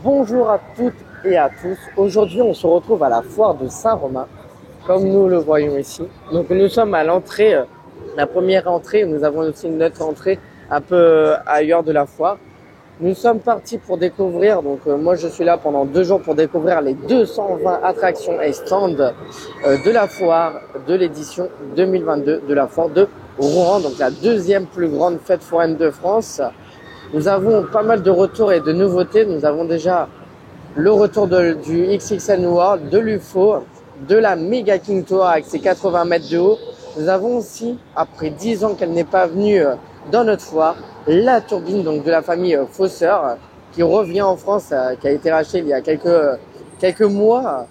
Bonjour à toutes et à tous. Aujourd'hui, on se retrouve à la foire de Saint-Romain, comme nous le voyons ici. Donc, nous sommes à l'entrée, la première entrée. Nous avons aussi une autre entrée un peu ailleurs de la foire. Nous sommes partis pour découvrir, moi je suis là pendant 2 jours pour découvrir les 220 attractions et stands de la foire de l'édition 2022 de la foire de Rouen, donc la deuxième plus grande fête foraine de France. Nous avons pas mal de retours et de nouveautés. Nous avons déjà le retour du XXL World, de l'UFO, de la Mega King Tower avec ses 80 mètres de haut. Nous avons aussi, après 10 ans qu'elle n'est pas venue dans notre foire, la turbine donc de la famille Fosseur qui revient en France, qui a été rachetée il y a quelques mois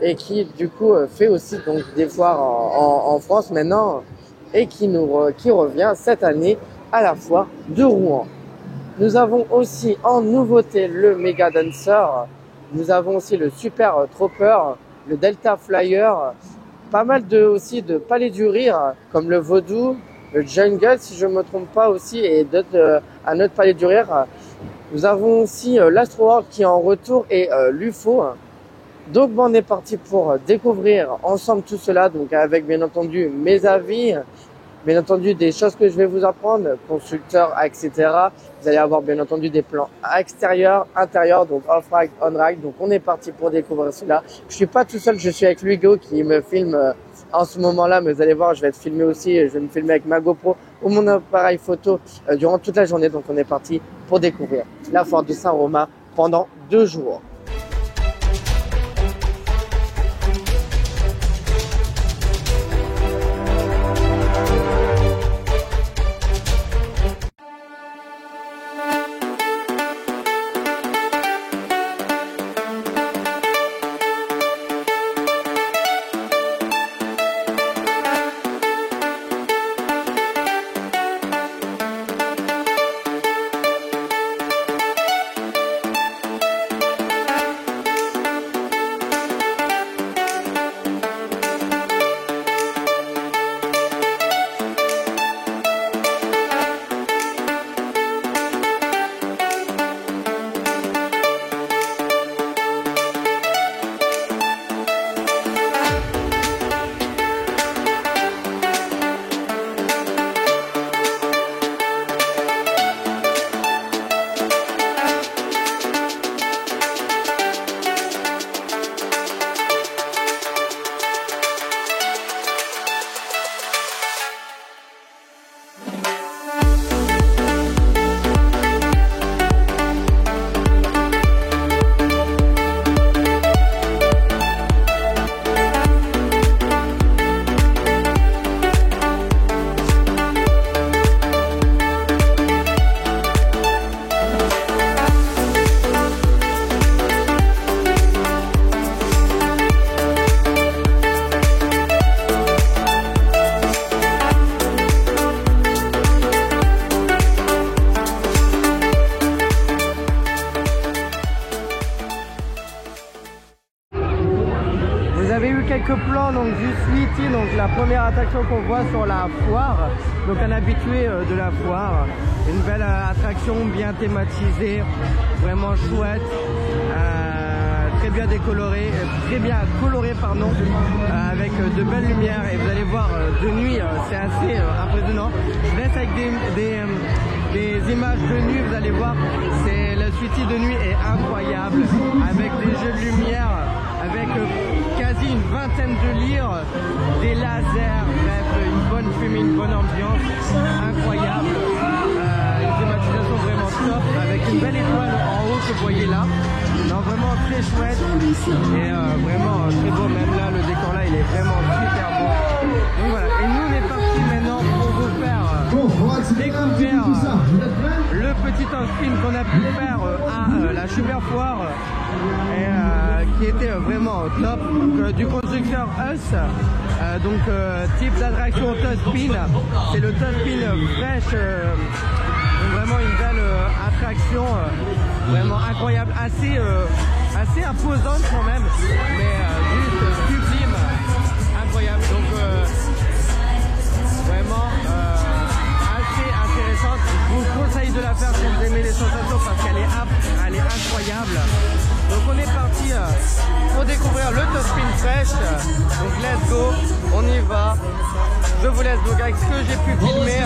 et qui du coup fait aussi donc des foires en France maintenant et qui revient cette année à la foire de Rouen. Nous avons aussi en nouveauté le Mega Dancer, nous avons aussi le Super Trooper, le Delta Flyer, pas mal aussi de palais du rire comme le Vaudou, le Jungle si je me trompe pas aussi et un autre palais du rire. Nous avons aussi l'Astro World qui est en retour et l'UFO. Donc on est parti pour découvrir ensemble tout cela, donc avec bien entendu mes avis, bien entendu des choses que je vais vous apprendre, constructeurs, etc. Vous allez avoir bien entendu des plans extérieurs, intérieurs, donc off-rack, on-rack. Donc on est parti pour découvrir cela. Je suis pas tout seul, je suis avec Lugo qui me filme en ce moment-là, mais vous allez voir, je vais être filmé aussi, je vais me filmer avec ma GoPro ou mon appareil photo durant toute la journée. Donc on est parti pour découvrir la foire de Saint-Romain pendant 2 jours. Vous avez eu quelques plans donc du Sweetie, donc la première attraction qu'on voit sur la foire, donc un habitué de la foire, une belle attraction bien thématisée, vraiment chouette, très bien décolorée, avec de belles lumières et vous allez voir de nuit c'est assez impressionnant. Je laisse avec des images de nuit, vous allez voir, c'est la Sweetie de nuit est incroyable avec des jeux de lumière, avec quasi une vingtaine de lyres, des lasers, bref, une bonne fumée, une bonne ambiance, incroyable, une thématisation vraiment top, avec une belle étoile en haut que vous voyez là, non, vraiment très chouette, et vraiment très beau, même là, le décor là, il est vraiment super beau. Donc voilà, et nous on est parti maintenant pour vous faire découvrir le petit spin qu'on a pu faire à la Super Foire, qui était vraiment top, du constructeur Us, type d'attraction Touchspin, c'est le Touchspin Fresh, vraiment une belle attraction, vraiment incroyable, assez imposante quand même, mais juste sublime, incroyable, donc vraiment assez intéressante. Je vous conseille de la faire si vous aimez les sensations parce qu'elle est incroyable. pour découvrir le Top Spin Fresh. Donc let's go, on y va. Je vous laisse donc avec ce que j'ai pu filmer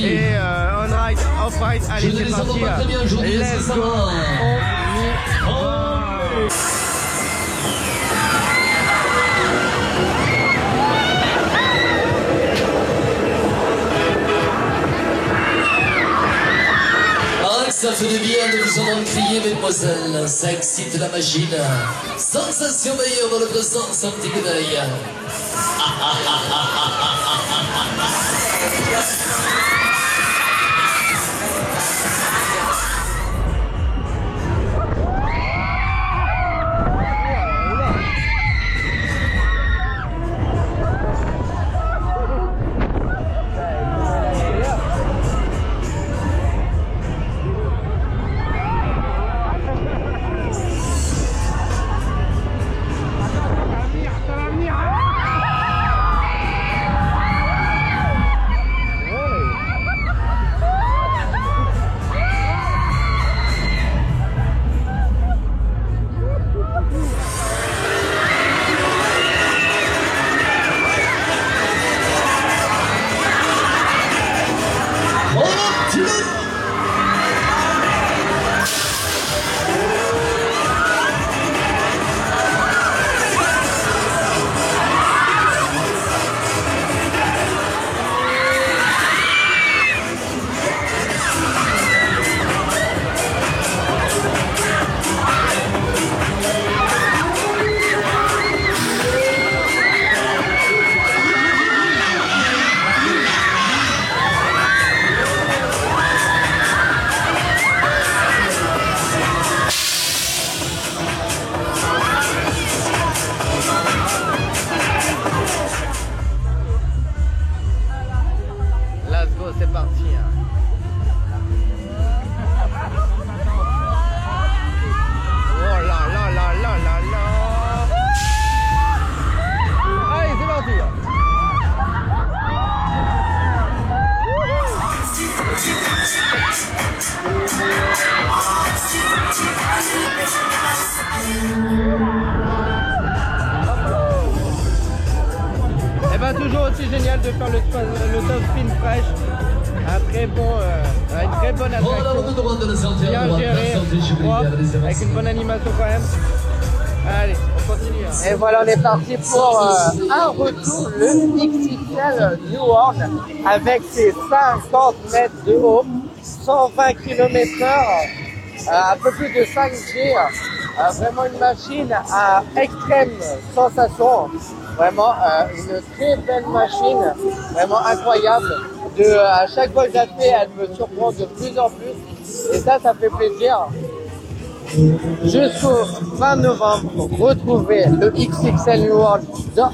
et on-ride, off-ride, allez c'est parti, let's go, on y va. Ah, ça fait du bien de vous entendre crier, mesdemoiselles, ça excite la machine. Sensation meilleure dans le vrai sens, un petit coup d'œil. C'est parti. Oh là là là là là là. Allez, c'est parti. Et ben toujours aussi génial de faire le Top Spin Fresh. Une très bonne attraction, bien géré, propre, avec une bonne animation quand même. Allez, on continue. Et voilà, on est parti pour un retour, le XXL New World, avec ses 50 mètres de haut, 120 km/h, un peu plus de 5G, vraiment une machine à extrême sensation, vraiment une très belle machine, vraiment incroyable. À chaque fois que je la fais, elle me surprend de plus en plus. Et ça fait plaisir. Jusqu'au 20 novembre, retrouvez le XXL New World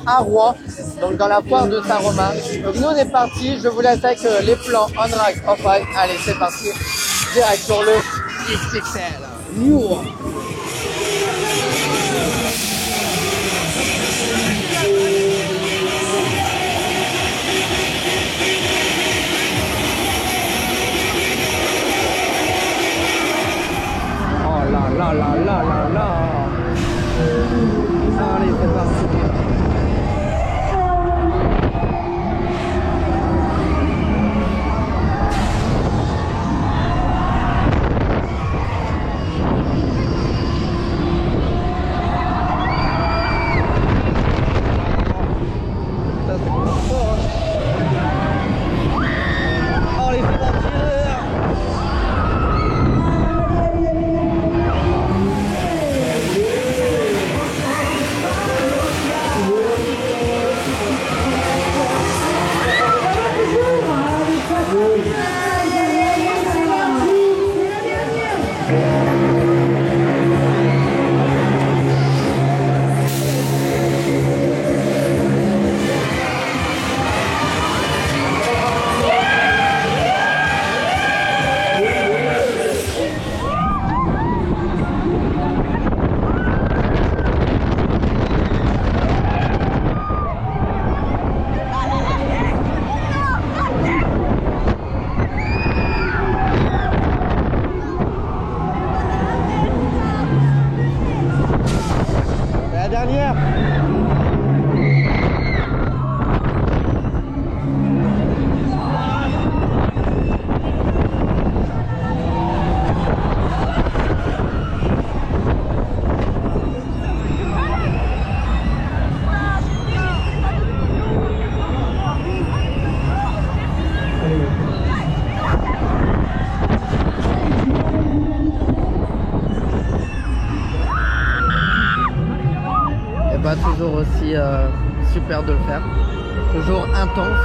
à Rouen, donc dans la foire de Saint-Romain. Donc nous on est parti, je vous laisse avec les plans on-ride, off-ride. Allez, c'est parti, direct sur le XXL New World. La la la la la. Allez, c'est parti. Ça c'est trop fort. Allez, c'est parti. pas toujours aussi super de le faire. Toujours intense,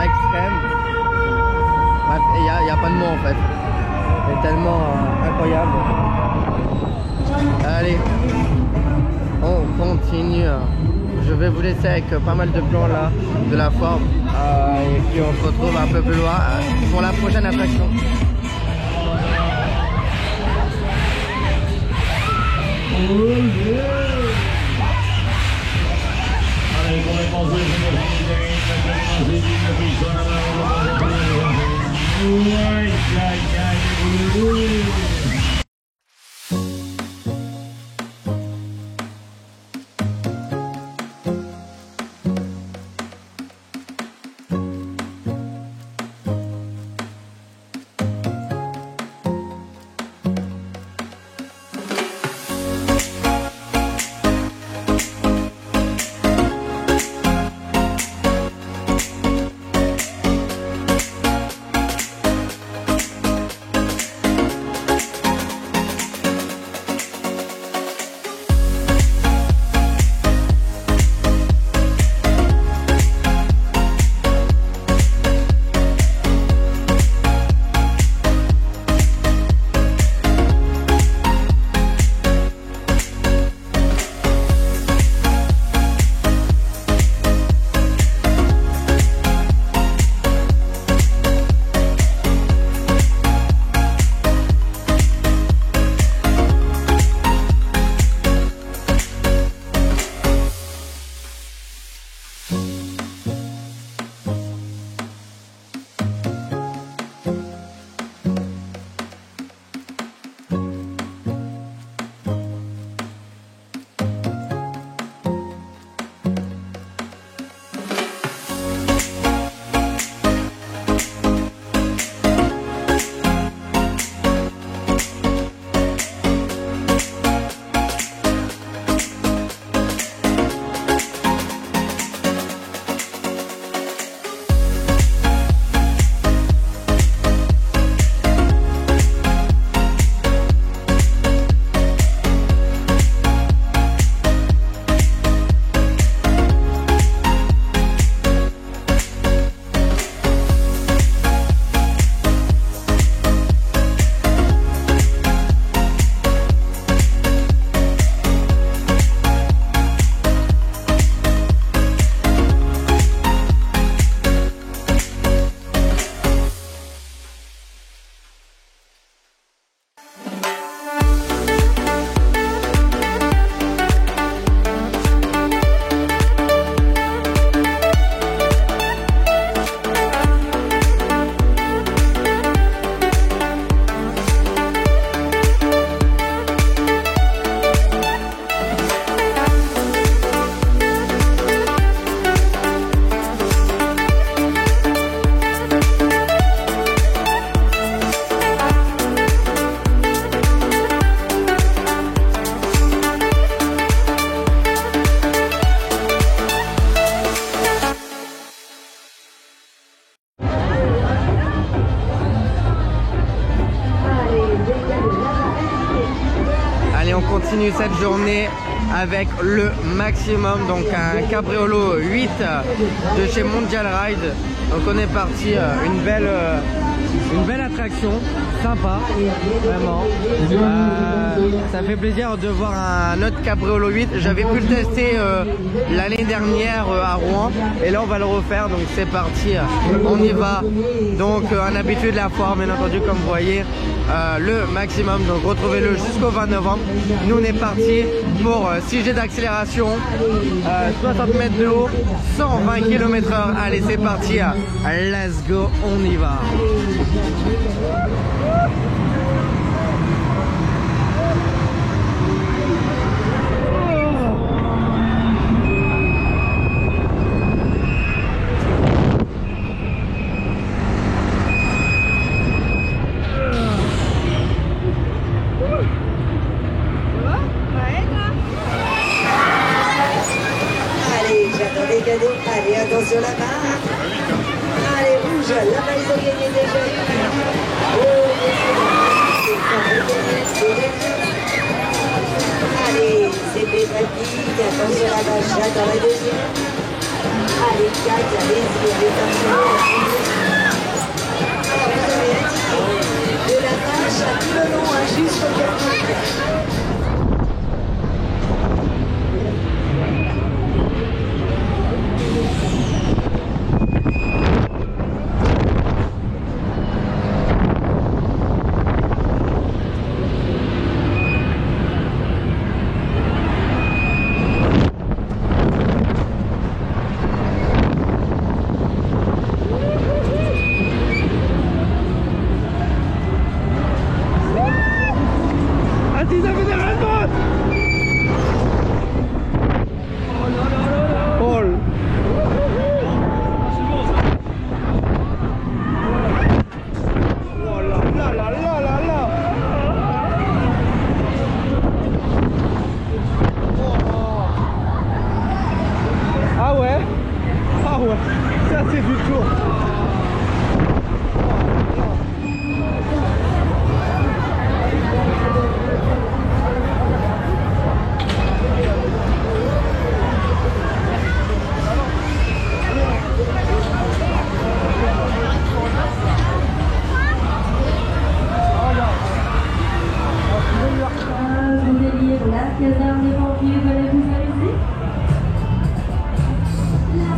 extrême. Bref, il n'y a pas de mots en fait. C'est tellement incroyable. Allez, on continue. Je vais vous laisser avec pas mal de plans là de la foire. Et puis on se retrouve un peu plus loin pour la prochaine attraction. Continue cette journée avec le maximum, donc un cabriolo 8 de chez Mondial Ride. Donc on est parti, une belle attraction, sympa, vraiment. Ça fait plaisir de voir un autre cabriolo 8. J'avais pu le tester l'année dernière à Rouen et là on va le refaire, donc c'est parti, on y va. Donc un habitué de la foire, bien entendu, comme vous voyez, le maximum, donc retrouvez-le jusqu'au 20 novembre. Nous on est parti pour 6G d'accélération, 60 mètres de haut, 120 km/h. Allez, c'est parti, let's go, on y va. Allez, attention là-bas. Allez, rouge, là-bas ils ont gagné déjà. Allez, c'est pratique, attention là-bas. dans la deuxième. Allez, Kat, allez-y, allez terminer. Alors, vous avez indiqué de la vache à tout le long, jusqu'au quatrième.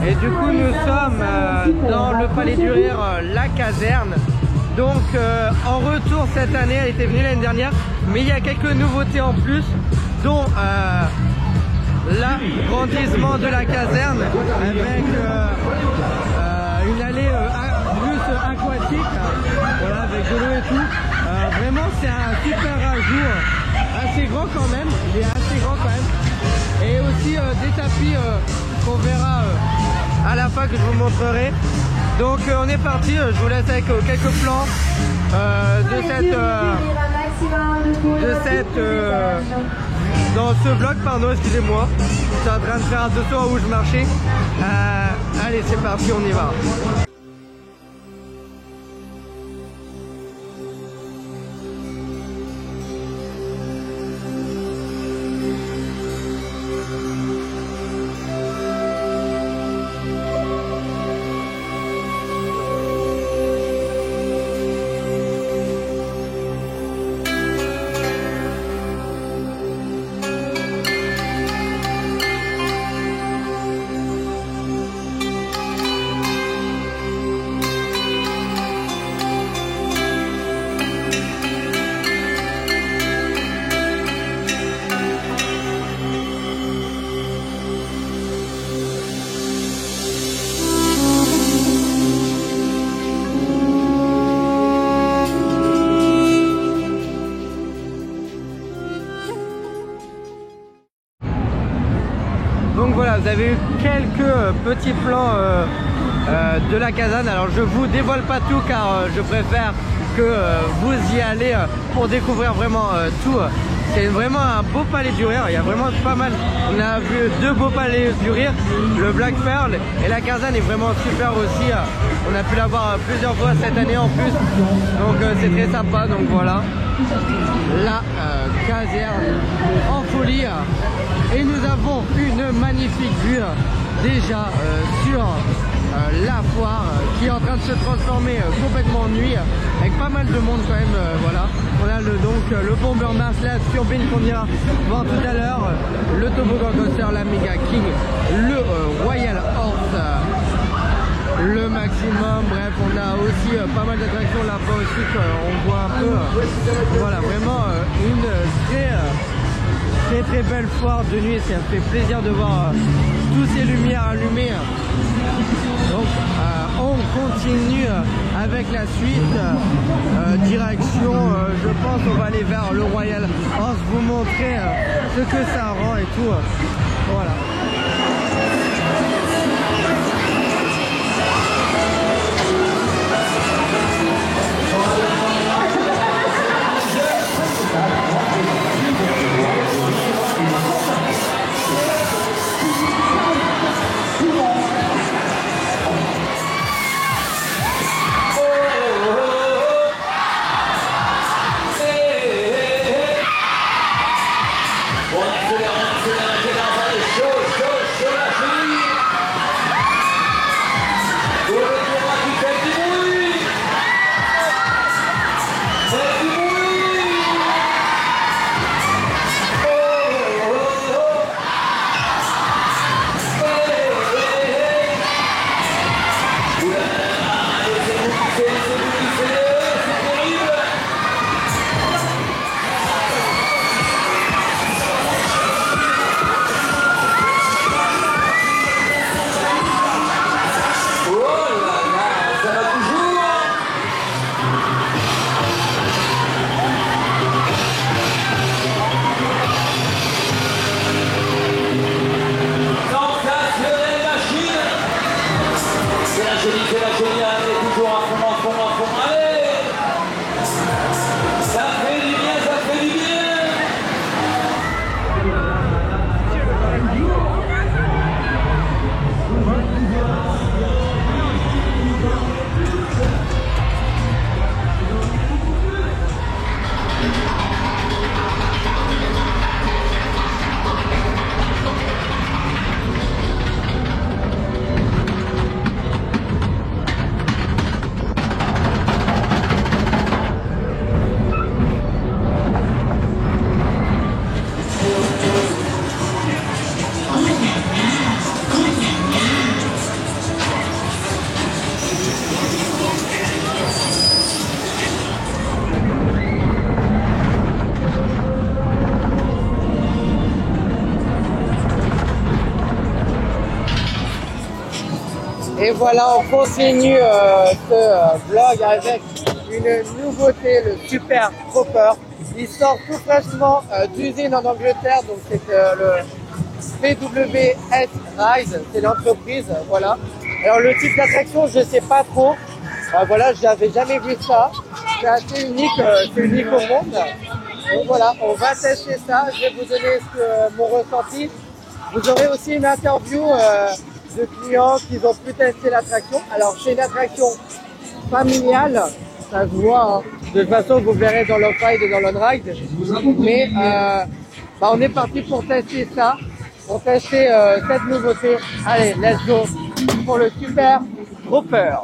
Et du coup nous sommes dans le Palais du Rire, la caserne. Donc en retour cette année, elle était venue l'année dernière, mais il y a quelques nouveautés en plus, dont l'agrandissement de la caserne avec une allée plus aquatique, voilà, avec de l'eau et tout. Vraiment c'est un super ajout, assez grand quand même, il est assez grand quand même. Et aussi des tapis qu'on verra à la fin, que je vous montrerai. Donc on est parti, je vous laisse avec quelques plans dans ce vlog, pardon, excusez-moi. Je suis en train de faire attention à où je marchais. Allez, c'est parti, on y va. Donc voilà, vous avez eu quelques petits plans de la caserne. Alors je vous dévoile pas tout car je préfère que vous y allez pour découvrir vraiment tout. C'est vraiment un beau palais du rire, il y a vraiment pas mal. On a vu deux beaux palais du rire, le Black Pearl, et la caserne est vraiment super aussi. On a pu la voir plusieurs fois cette année en plus, donc c'est très sympa. Donc voilà, la caserne en folie. Et nous avons une magnifique vue déjà sur la foire qui est en train de se transformer complètement en nuit, avec pas mal de monde quand même. Voilà, on a donc le Bomberman, la turbine qu'on ira voir tout à l'heure, le toboggan coaster, la Mega King, le Royal Horse, le maximum. Bref, on a aussi pas mal d'attractions là-bas aussi qu'on voit un peu. Voilà, vraiment une très belle foire de nuit. Ça me fait plaisir de voir toutes ces lumières allumées. Donc on continue avec la suite, direction, je pense on va aller vers le Royal Horse, vous montrer ce que ça rend et tout. Voilà. On accélère, on accélère dans les choses. Et voilà, on continue ce vlog avec une nouveauté, le Super Dropper. Il sort tout fraîchement d'usine en Angleterre, donc c'est le PWS Rise, c'est l'entreprise, voilà. Alors le type d'attraction, je sais pas trop, voilà, j'avais jamais vu ça, c'est assez unique, c'est unique au monde. Donc voilà, on va tester ça, je vais vous donner mon ressenti. Vous aurez aussi une interview de clients qui ont pu tester l'attraction. Alors c'est une attraction familiale, ça se voit, hein. De toute façon vous verrez dans l'off-ride et dans l'on-ride, mais on est parti pour tester ça, pour tester cette nouveauté. Allez, let's go pour le Super Dropper.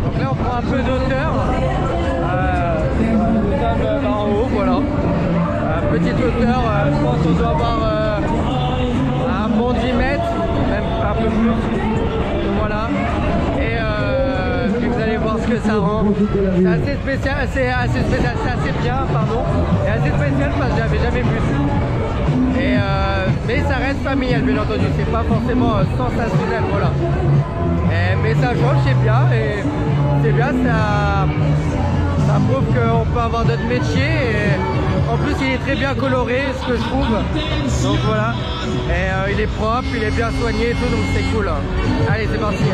Donc là on prend un peu d'auteur, nous sommes en haut, voilà, petite hauteur, je pense qu'on doit avoir un bon 10 mètres, même un peu plus, voilà, et puis vous allez voir ce que ça rend. C'est assez spécial, c'est assez bien, pardon, et assez spécial parce que j'avais jamais vu ça. Et mais ça reste familial, bien entendu, c'est pas forcément sensationnel, voilà. Mais ça change, c'est bien, et c'est bien, ça prouve qu'on peut avoir d'autres métiers, et en plus il est très bien coloré, ce que je trouve, donc voilà, et il est propre, il est bien soigné et tout, donc c'est cool. Allez, c'est parti.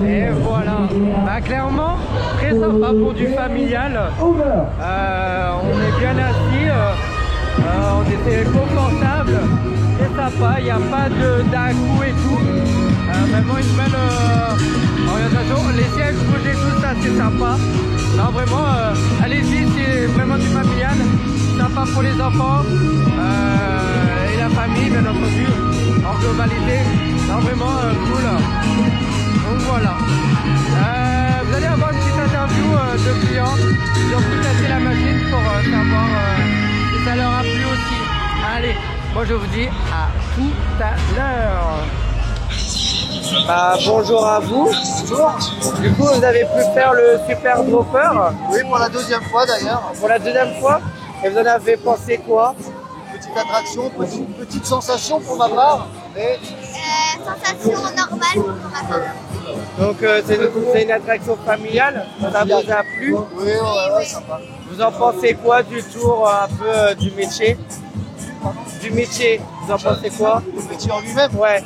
Et voilà, clairement, très sympa pour du familial. On est bien assis, on était confortable, c'est sympa, il n'y a pas d'à-coup et tout. Vraiment une belle orientation. Les sièges bougés, tout ça, c'est sympa. Non, vraiment, allez-y, c'est vraiment du familial, sympa pour les enfants et la famille, bien entendu, en globalité. Non, vraiment cool. Donc voilà. Vous allez avoir une petite interview de clients qui ont pu tester la machine pour savoir si ça leur a plu aussi. Allez, moi je vous dis à tout à l'heure. Bonjour à vous. Bonjour. Du coup, vous avez pu faire le Super Dropper. Oui, pour la deuxième fois d'ailleurs. Pour la deuxième fois. Et vous en avez pensé quoi? Petite attraction, petite sensation pour ma part. Mais... sensation normale pour ma part. Donc c'est une attraction familiale, ça vous a plu? Oui, ouais, sympa. Vous en pensez quoi du tour un peu du métier? Du métier, vous en pensez quoi? Le métier en lui-même? Ouais.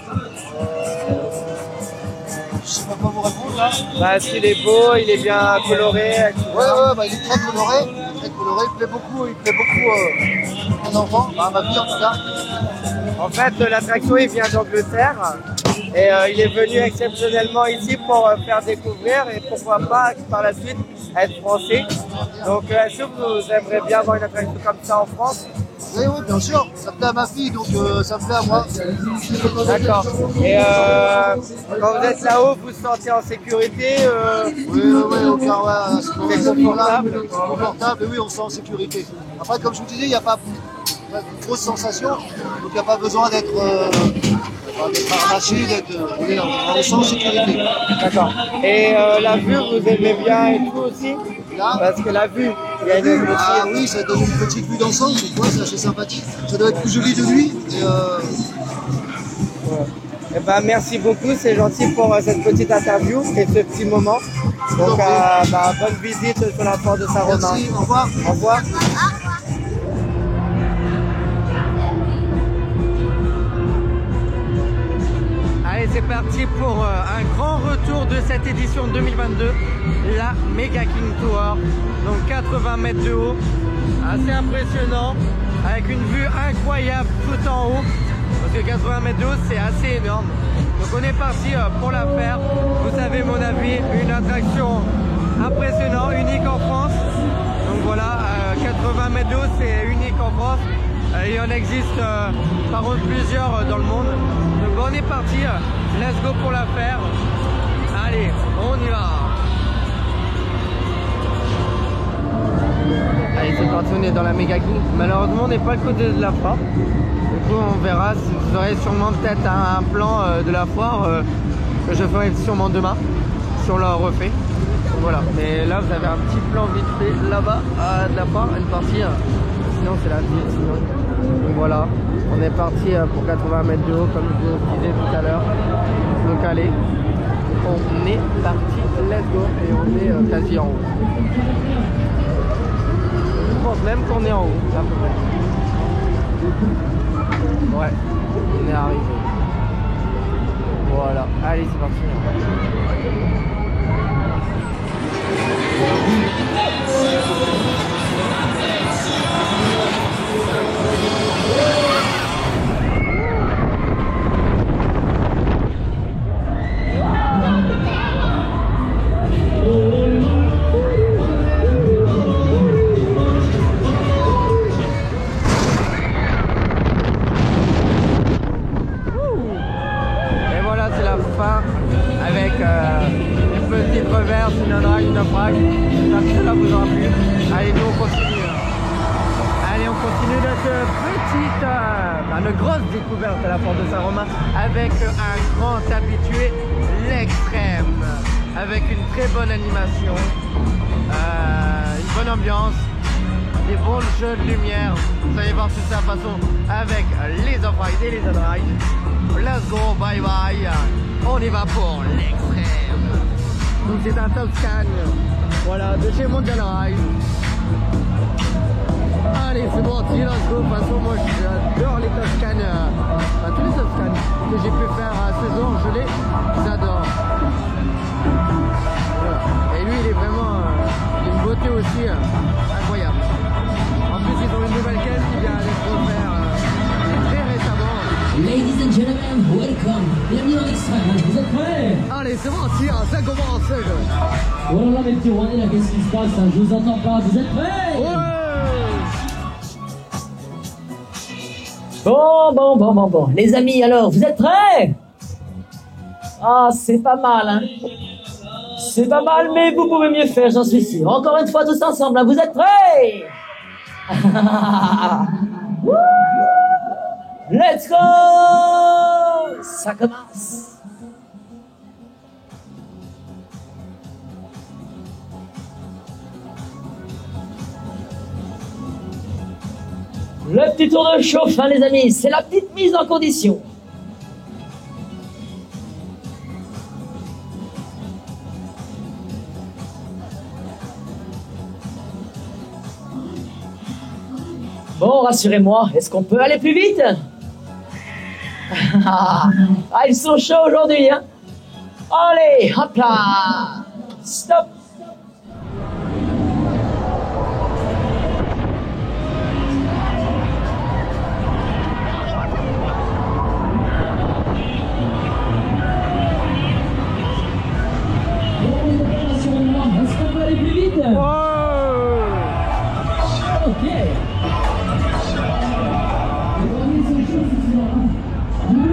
Je sais pas quoi vous répondre là. Bah s'il est beau, il est bien coloré. Ouais, bah, il est très coloré, il plaît beaucoup à mon enfant, à ma fille en tout cas. En fait, l'attraction il vient d'Angleterre et il est venu exceptionnellement ici pour faire découvrir et pourquoi pas par la suite être français. Donc est-ce que vous aimeriez bien avoir une attraction comme ça en France? Oui, bien sûr, ça plaît à ma fille, donc ça me plaît à moi. D'accord. Et quand vous êtes là-haut, vous vous sentez en sécurité? Oui, aucun, ouais, c'est confortable. Confortable, oui, on se sent en sécurité. Après, comme je vous disais, il n'y a pas de grosse sensation, donc il n'y a pas besoin d'être d'être ramassé, d'être roulé en sans sécurité. D'accord. Et la vue, vous aimez bien et tout aussi? Là, Parce que la vue, il y a une ah oui, ça donne une petite vue d'ensemble, c'est quoi, c'est assez sympathique. Ça doit être plus joli de nuit. Et, Ouais. Eh ben, merci beaucoup, c'est gentil pour cette petite interview et ce petit moment. Donc, bonne visite sur la porte de Saint-Romain. merci, au revoir. Au revoir. Allez, c'est parti pour un grand retour de cette édition 2022, la Mega King Tower. Donc 80 mètres de haut, assez impressionnant, avec une vue incroyable tout en haut. Parce que 80 mètres de haut, c'est assez énorme. Donc on est parti pour la faire. Vous savez mon avis, une attraction impressionnante, unique en France. Donc voilà, 80 mètres de haut, c'est unique en France. Il en existe par contre plusieurs dans le monde. Donc on est parti, let's go pour la faire. Allez, on y va. Allez, c'est parti, on est dans la Mega King. Malheureusement, on n'est pas à côté de la foire. Du coup, on verra. Vous aurez sûrement peut-être un plan de la foire que je ferai sûrement demain, si on l'a refait. Donc voilà. Mais là, vous avez un petit plan vite fait là-bas de la foire, une partie. Sinon, c'est la ville. Sinon. Donc voilà, on est parti pour 80 mètres de haut, comme je vous disais tout à l'heure. Donc allez, on est parti, let's go, et on est quasi en haut. Je pense même qu'on est en haut, à peu près. Ouais, on est arrivé. Voilà, allez, c'est parti. Avec une petite reverse, une on-ride, une naufrage. J'espère que cela vous aura plu. Allez, nous on continue. Allez, on continue notre petite, une grosse découverte à la porte de Saint-Romain avec un grand habitué, l'extrême. Avec une très bonne animation, une bonne ambiance, des bons jeux de lumière. Vous allez voir tout ça de façon avec les off-rides et les on-rides. Let's go, bye bye. On y va pour l'extrême. Donc c'est un Toscan. Voilà, de chez Mondial Ride. Allez, c'est bon, let's go. De toute façon, moi j'adore les Toscan. Tous les Toscan que j'ai pu faire à saison, je les adore. Voilà. Et lui, il est vraiment d'une beauté aussi incroyable. En plus, ils ont une nouvelle caisse qui vient d'être offerte très récemment. Ladies and gentlemen, welcome. Bienvenue dans l'extrême. Vous êtes prêts? Allez, c'est parti, ça commence. Voilà là, mes petits Rouennais, là, qu'est-ce qui se passe? Je vous entends pas. Vous êtes prêts? Ouais. Bon. Les amis, alors, vous êtes prêts? Ah, c'est pas mal, hein? C'est pas mal, mais vous pouvez mieux faire, j'en suis sûr. Encore une fois, tous ensemble, hein, vous êtes prêts? Let's go! Ça commence! Le petit tour de chauffe, hein, les amis, c'est la petite mise en condition. Bon, rassurez-moi, est-ce qu'on peut aller plus vite? Ah, ils sont chauds aujourd'hui, hein? Allez, hop là! Stop! Est-ce qu'on peut aller plus vite? Ok.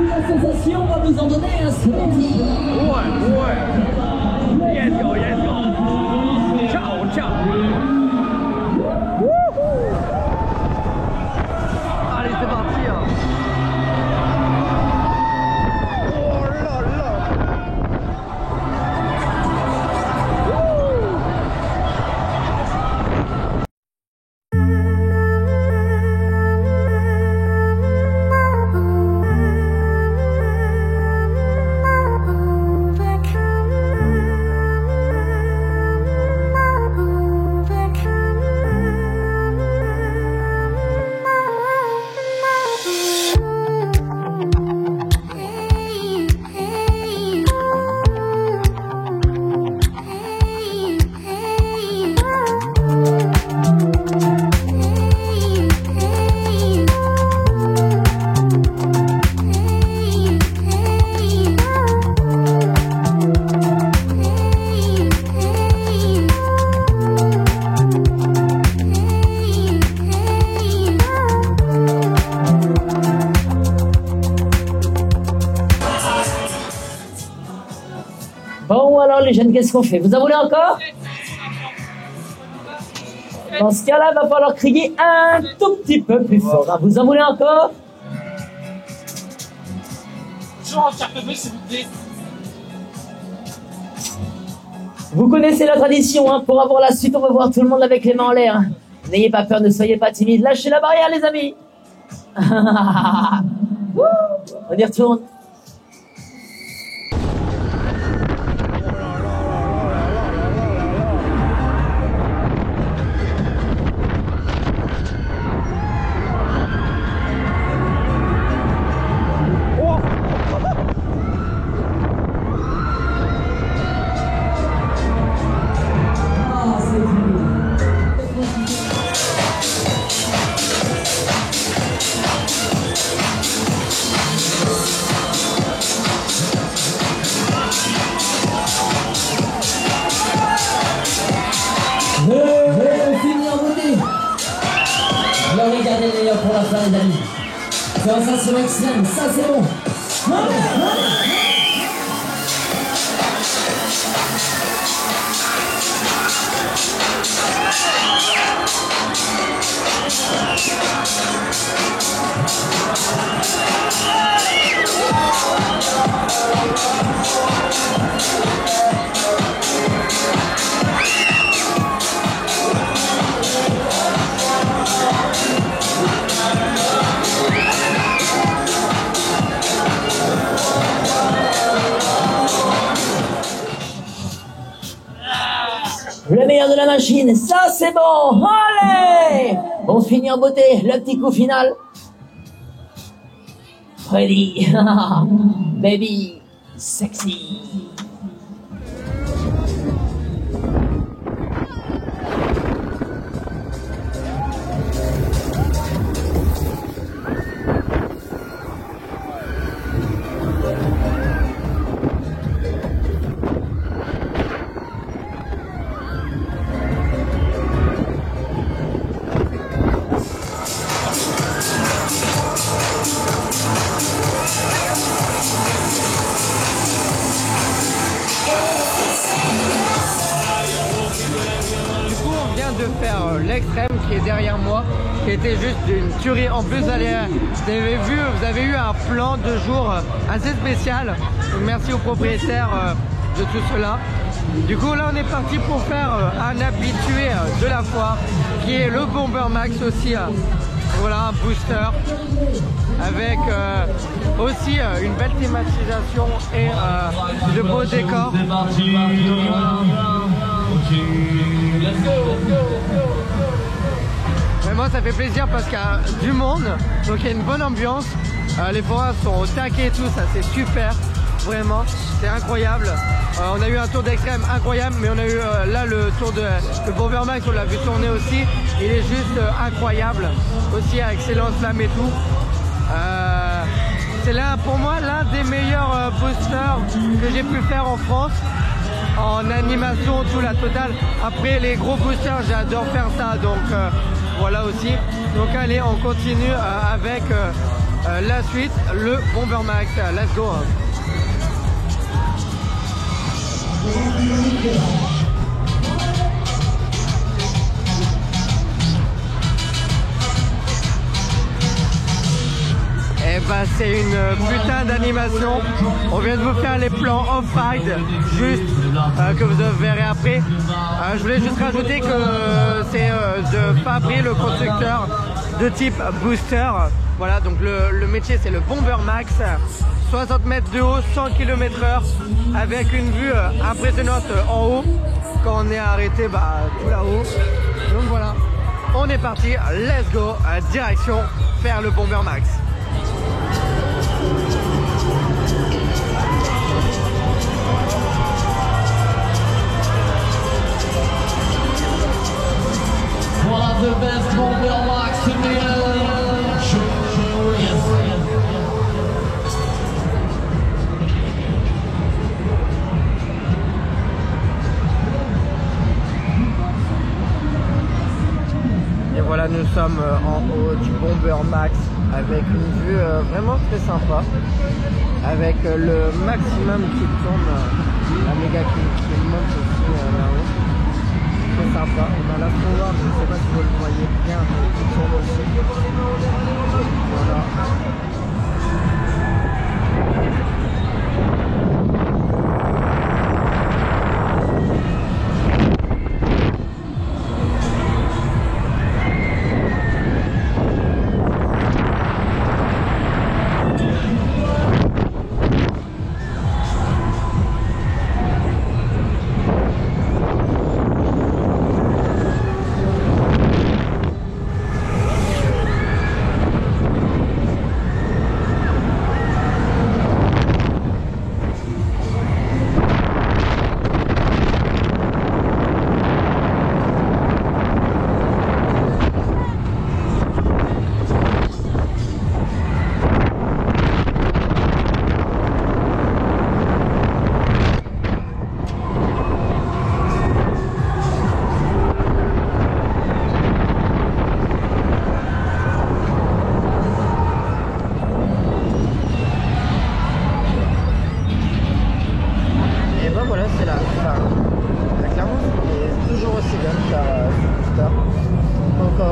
La sensation va nous en donner un second. Ouais. Let's go. Ciao. Allez, c'est parti. les jeunes, qu'est-ce qu'on fait? Vous en voulez encore? Dans ce cas-là, il va falloir crier un tout petit peu plus fort. Hein. Vous en voulez encore? Vous connaissez la tradition, hein. Pour avoir la suite, on va voir tout le monde avec les mains en l'air. Hein. N'ayez pas peur, ne soyez pas timide. Lâchez la barrière, les amis. On y retourne. Regardez le meilleur pour la fin, les amis. Sensation extrême, ça c'est bon. Le meilleur de la machine, ça c'est bon. Allez, on finit en beauté, le petit coup final. Freddy, baby, sexy. De faire l'extrême qui est derrière moi, qui était juste une tuerie. En plus, vous avez eu un plan de jour assez spécial. Donc, merci aux propriétaires de tout cela. Du coup, là, on est parti pour faire un habitué de la foire, qui est le Bomber Max aussi. Voilà, un booster avec aussi une belle thématisation et de beaux décors. Vraiment, ça fait plaisir parce qu'il y a du monde, donc il y a une bonne ambiance. Les forains sont au taquet et tout, ça c'est super, vraiment, c'est incroyable. On a eu un tour d'extrême incroyable, mais on a eu là le tour de Bomber Max, on l'a vu tourner aussi. Il est juste incroyable, aussi avec ses lance-flammes et tout. C'est là pour moi l'un des meilleurs boosters que j'ai pu faire en France. En animation, tout la totale. Après les gros boosters, j'adore faire ça, donc voilà aussi. Donc allez, on continue avec la suite, le Bomber Max. Let's go. Et bah c'est une putain d'animation. On vient de vous faire les plans off-ride, juste que vous verrez après. Je voulais juste rajouter que c'est de Fabry, le constructeur de type booster. Voilà, donc le métier c'est le Bomber Max. 60 mètres de haut, 100 km/h, avec une vue impressionnante en haut. Quand on est arrêté tout là-haut. Donc voilà, on est parti, let's go, direction faire le Bomber Max. One of the best Bomber Max in the Et voilà, nous sommes en haut du Bomber Max avec une vue vraiment très sympa, avec le maximum qui tourne, la méga qui performance aussi là-haut. C'est sympa. On a l'Astro-World, je ne sais pas si vous le voyez bien, mais qui tourne aussi. Voilà.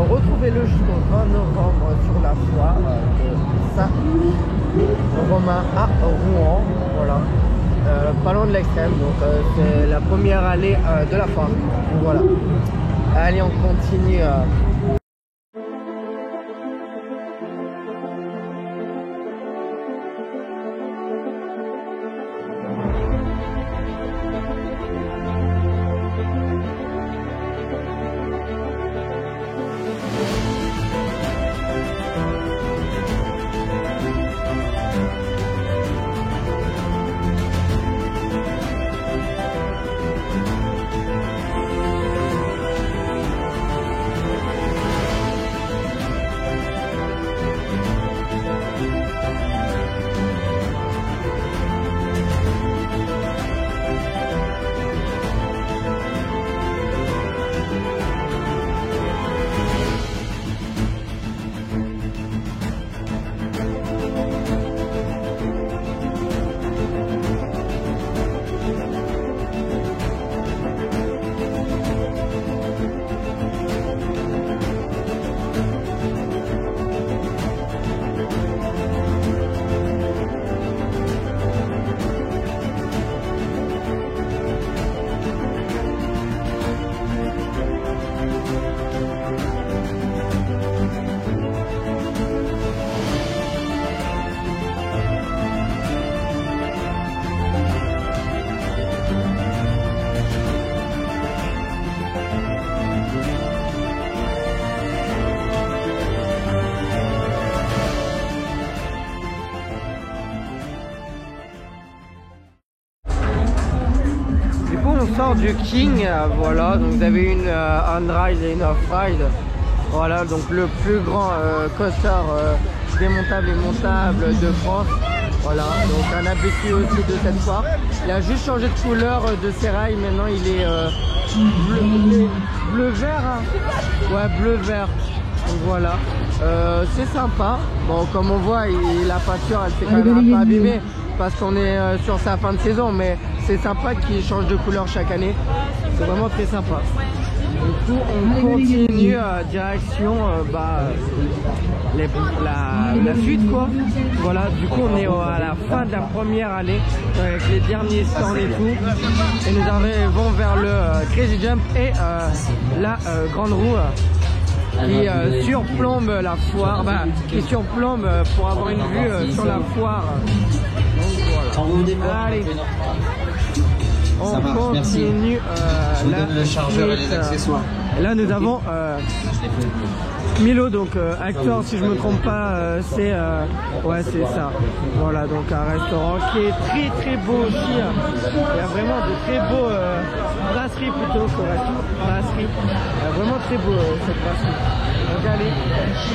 Retrouvez-le jusqu'au 20 novembre sur la foire de Saint-Romain à Rouen, voilà, pas loin de l'extrême, donc c'est la première allée de la foire, donc voilà. Allez, on continue. On sort du King, voilà, donc vous avez une on-ride et une off-ride, voilà, donc le plus grand coaster démontable et montable de France, voilà, donc un appétit aussi de cette foire. Il a juste changé de couleur de ses rails, maintenant il est bleu-vert, hein. Ouais, bleu-vert, donc voilà, c'est sympa. Bon, comme on voit, la peinture elle s'est quand même un peu abîmée parce qu'on est sur sa fin de saison, mais c'est sympa qu'il change de couleur chaque année, c'est vraiment très sympa. Du coup on continue direction la suite quoi. Voilà, du coup on est à la fin de la première allée avec les derniers stands et tout, et nous arrivons vers le Crazy Jump et la grande roue qui surplombe la foire, qui surplombe pour avoir une vue sur la foire. Donc voilà. Allez, on continue le chargeur et les accessoires. Là nous avons Milo, donc acteur si je me trompe pas, c'est ouais c'est ça. Voilà, donc un restaurant qui est très très beau aussi. Il y a vraiment de très beaux brasseries plutôt que restaurant. Brasserie. Vraiment très beau cette brasserie. Donc allez,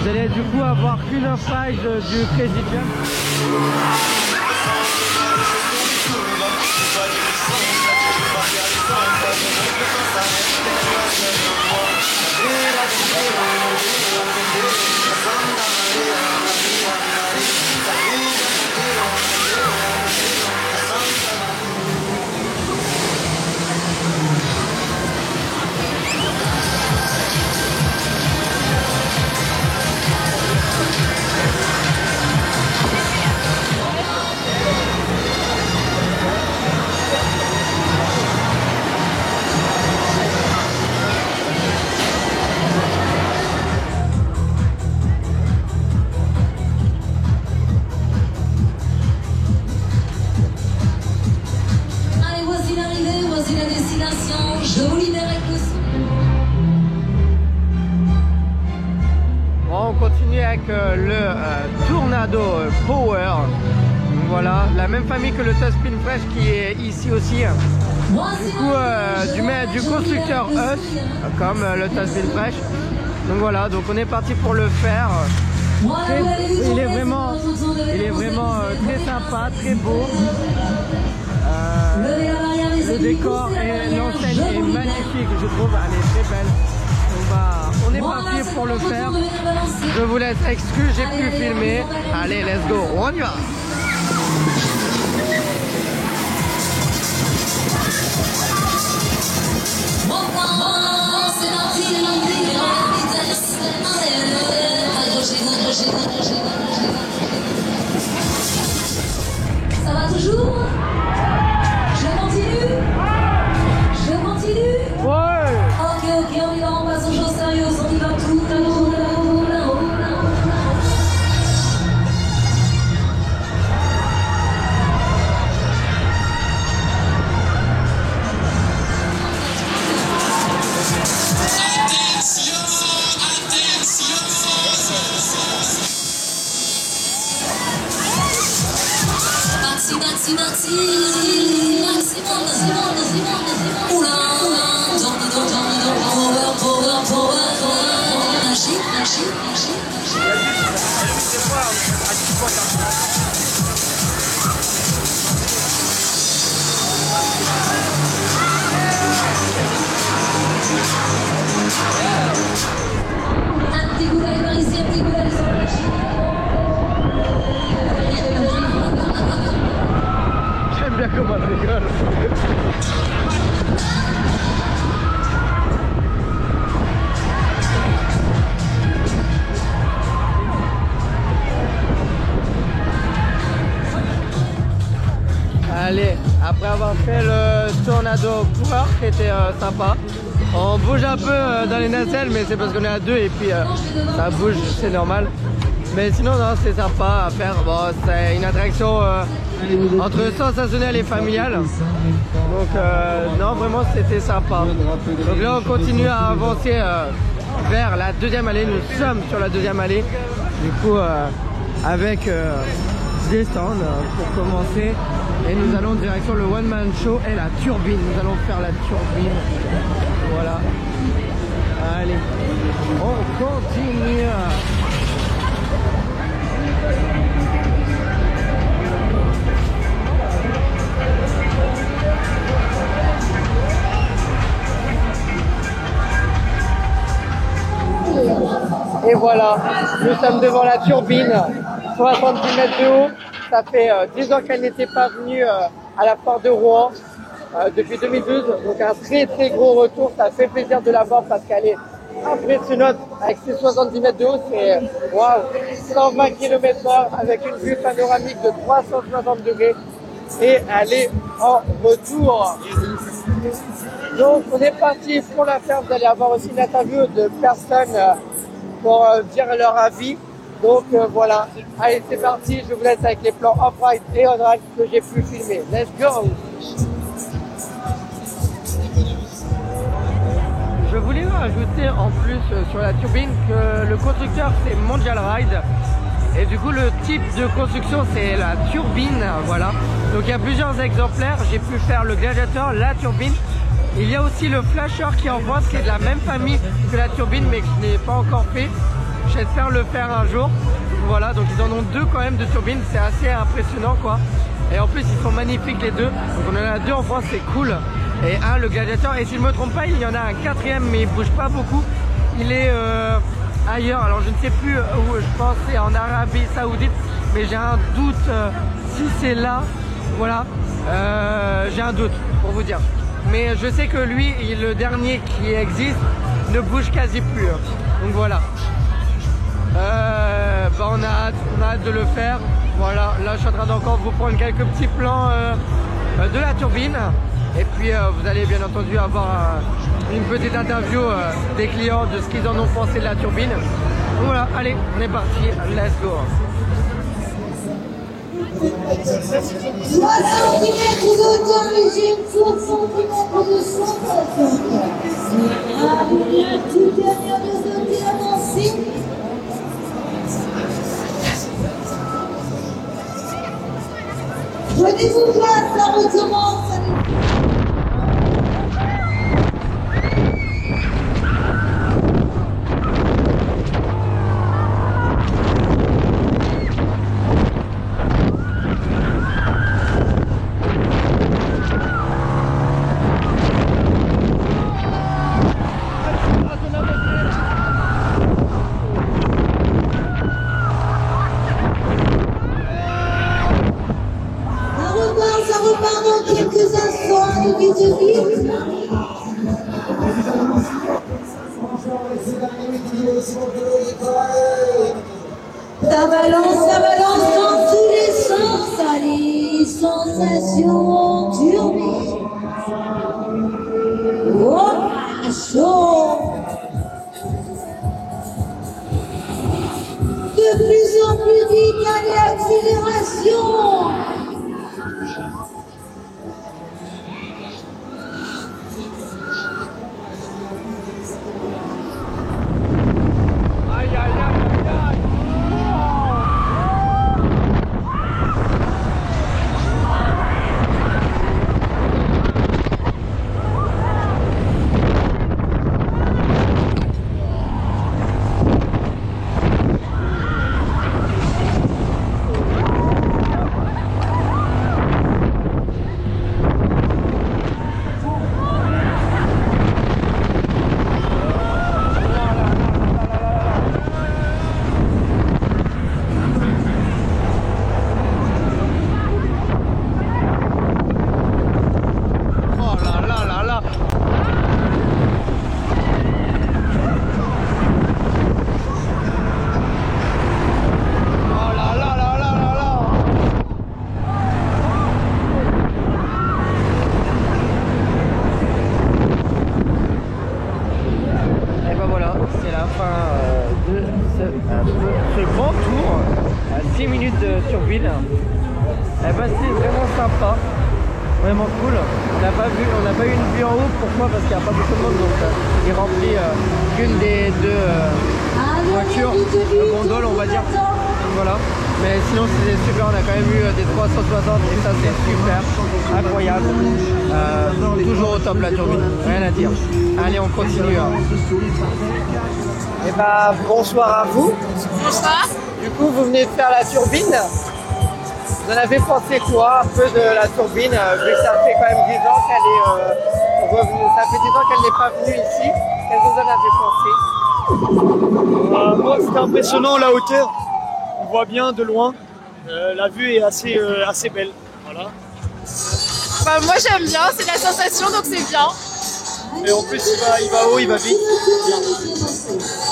vous allez du coup avoir qu'une page du Crazy Jump. Tornado Power. Donc voilà, la même famille que le Spin Fresh qui est ici aussi. Du coup, du constructeur Us, comme le Spin Fresh. Donc voilà, donc on est parti pour le faire. Il est vraiment très sympa, très beau. Le décor et l'enseigne est magnifique, je trouve, elle est très belle. On est parti pour le faire. Je vous laisse exclu, j'ai pu filmer. Allez, let's go, on y va. Ça va toujours? Je continue? Je continue? Ouais. Ok, on y va, on passe aux choses sérieuses, on y va tout à l'eau, là-haut. Un petit coup d'aller par ici, un petit coup d'aller sur la machine. J'aime bien comment elle rigole. Allez, après avoir fait le Tornado Power qui était sympa, on bouge un peu dans les nacelles, mais c'est parce qu'on est à deux et puis ça bouge, c'est normal. Mais sinon, non, c'est sympa à faire. Bon, c'est une attraction entre sensationnelle et familiale. Donc, non, vraiment, c'était sympa. Donc là, on continue à avancer vers la deuxième allée. Nous sommes sur la deuxième allée. Du coup, avec des stands pour commencer. Et nous allons direction le One Man Show et la turbine. Nous allons faire la turbine. Voilà. Allez, on continue. Et voilà, nous sommes devant la turbine, 70 mètres de haut. Ça fait 10 ans qu'elle n'était pas venue à la foire de Rouen depuis 2012. Donc un très très gros retour. Ça fait plaisir de la voir parce qu'elle est impressionnante. Avec ses 70 mètres de haut, c'est waouh, 120 km/h avec une vue panoramique de 360 degrés. Et elle est en retour. Donc on est parti pour la faire. Vous allez avoir aussi une interview de personnes pour dire leur avis. Donc voilà, allez c'est parti, je vous laisse avec les plans off-ride et on-ride que j'ai pu filmer. Let's go! Je voulais rajouter en plus sur la turbine que le constructeur c'est Mondial Ride. Et du coup le type de construction c'est la turbine, voilà. Donc il y a plusieurs exemplaires, j'ai pu faire le Gladiator, la turbine. Il y a aussi le Flasher qui est en France, qui est de la même famille que la turbine mais que je n'ai pas encore fait. J'espère le faire un jour. Voilà, donc ils en ont deux quand même de turbines, c'est assez impressionnant quoi. Et en plus ils sont magnifiques les deux. Donc on en a deux en France, c'est cool. Et un le Gladiator, et si je ne me trompe pas, il y en a un quatrième mais il bouge pas beaucoup. Il est ailleurs, alors je ne sais plus où, je pense c'est en Arabie Saoudite, mais j'ai un doute si c'est là. Voilà, j'ai un doute pour vous dire. Mais je sais que lui, le dernier qui existe, ne bouge quasi plus. Donc voilà. Bah on a hâte de le faire. Voilà, là je suis en train d'encore vous prendre quelques petits plans de la turbine. Et puis vous allez bien entendu avoir une petite interview des clients de ce qu'ils en ont pensé de la turbine. Donc voilà, allez, on est parti, let's go. 60 cm de d'origine, 60 cm de centre. La toute dernière de avancée. Prenez-vous place, ça recommence. Ça repart dans quelques instants, de vite. Ça balance dans tous les sens, allez, sensations turbines. Oh, chaud. De plus en plus vite, allez, accélération. ce grand tour à 6 minutes de Turbine. Eh ben, c'est vraiment sympa, vraiment cool. On n'a pas eu une vue en haut. Pourquoi? Parce qu'il n'y a pas beaucoup de monde, donc il remplit qu'une des deux voitures gondoles, on va dire. Donc, voilà. Mais sinon c'était super, on a quand même eu des 360 et ça c'est super, incroyable. Toujours au top la Turbine, rien à dire. Allez, on continue. Et bah bonsoir à vous. Bonsoir. Du coup vous venez de faire la Turbine. Vous en avez pensé quoi un peu de la Turbine, vu que ça fait quand même 10 ans qu'elle est revenue. Ça fait 10 ans qu'elle n'est pas venue ici. Qu'est-ce que vous en avez pensé? Moi c'était impressionnant la hauteur. On voit bien de loin, la vue est assez belle, voilà. Bah, moi j'aime bien, c'est la sensation donc c'est bien. Et en plus il va haut, il va vite.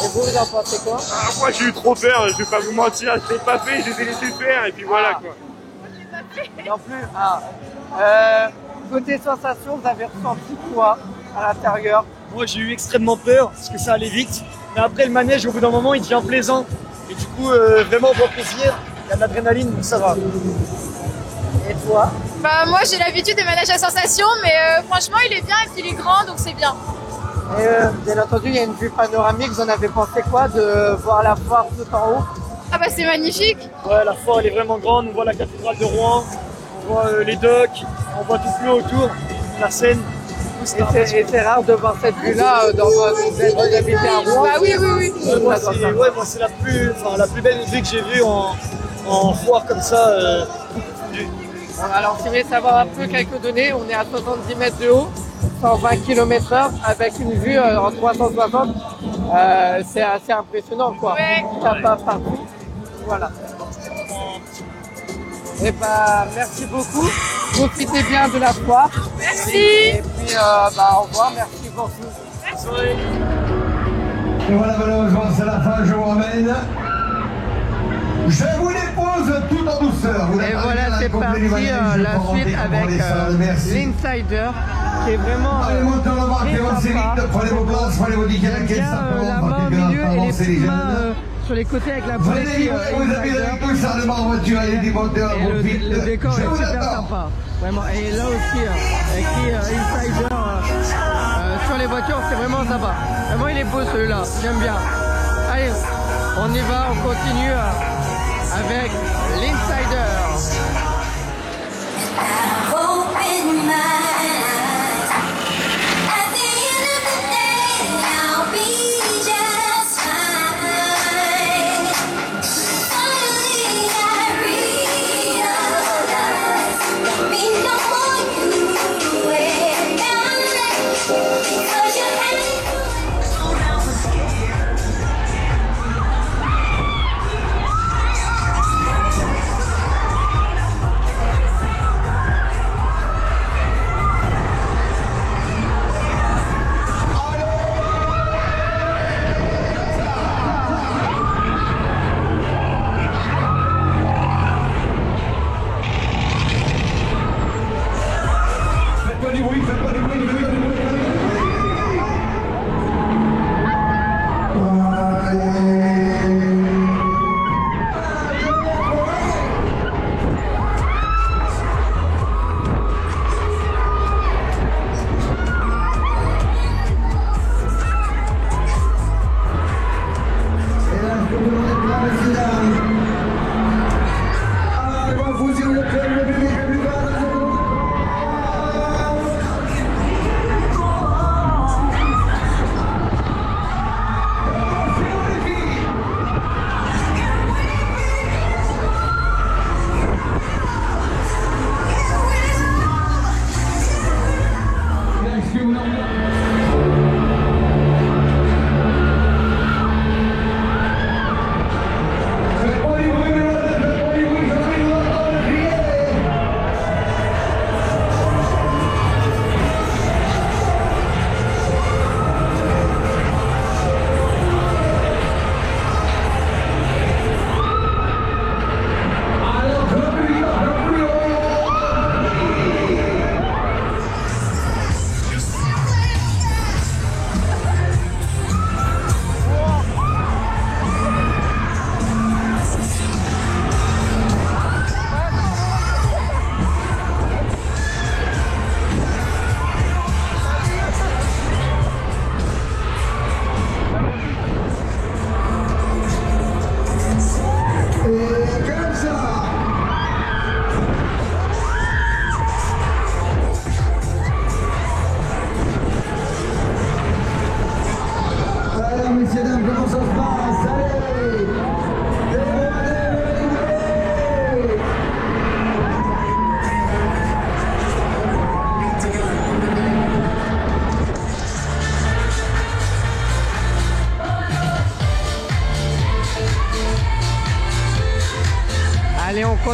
Et vous en pensez quoi? Moi j'ai eu trop peur, je vais pas vous mentir, je l'ai pas fait, je les ai laissés faire et puis voilà quoi. Non plus. Côté sensation, vous avez ressenti quoi à l'intérieur? Moi j'ai eu extrêmement peur parce que ça allait vite, mais après le manège au bout d'un moment il devient plaisant. Et du coup, vraiment bon plaisir, il y a de l'adrénaline, donc ça va. Et toi? Bah moi j'ai l'habitude des manèges à sensation, mais franchement il est bien et puis il est grand donc c'est bien. Et bien entendu, il y a une vue panoramique, vous en avez pensé quoi de voir la foire tout en haut? Ah bah c'est magnifique. Ouais, la foire elle est vraiment grande, on voit la cathédrale de Rouen, on voit les docks, on voit tout le autour, la Seine. Et c'est rare de voir cette vue-là dans votre habité à Rouen? Bah oui. Moi c'est la plus belle vue que j'ai vue en foire comme ça. Alors si vous voulez savoir un peu quelques données, on est à 70 mètres de haut, 120 km/h avec une vue en 360. C'est assez impressionnant quoi. Ouais. Ça passe partout. Voilà. Et bah merci beaucoup. Profitez bien de la foire. Merci. Et puis au revoir, merci pour tout. Merci. Et voilà, malheureusement c'est la fin, je vous ramène. Je vous les pose tout en douceur. Et voilà, c'est parti, la suite avec l'Insider, qui est vraiment allez, montez en bas, avancez vite, prenez vos places, prenez vos tickets, là-bas au milieu et les petits mains sur les côtés avec la police vous avez avec tout ça de ma voiture, allez, des moteurs, le décor est super sympa, vraiment. Et là aussi, écrit Insider sur les voitures, c'est vraiment sympa. Vraiment, il est beau celui-là, j'aime bien. Allez, on y va, on continue avec l'Insider.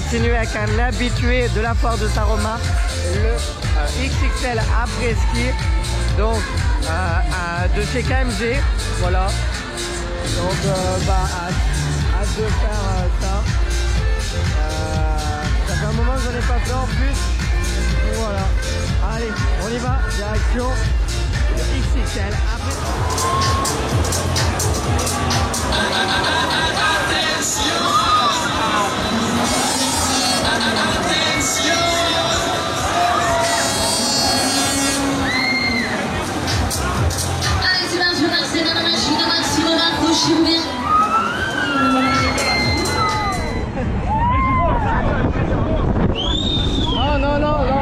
continue avec un habitué de la foire de Saint-Romain, le XXL après-ski, donc de chez KMG, voilà. Donc hâte de faire ça. Ça fait un moment que j'en ai pas fait en plus. Donc, voilà. Allez, on y va, direction le XXL après. Allez, c'est Marc, c'est dans la machine, maximum accrochez-vous bien. Non, non, non, non.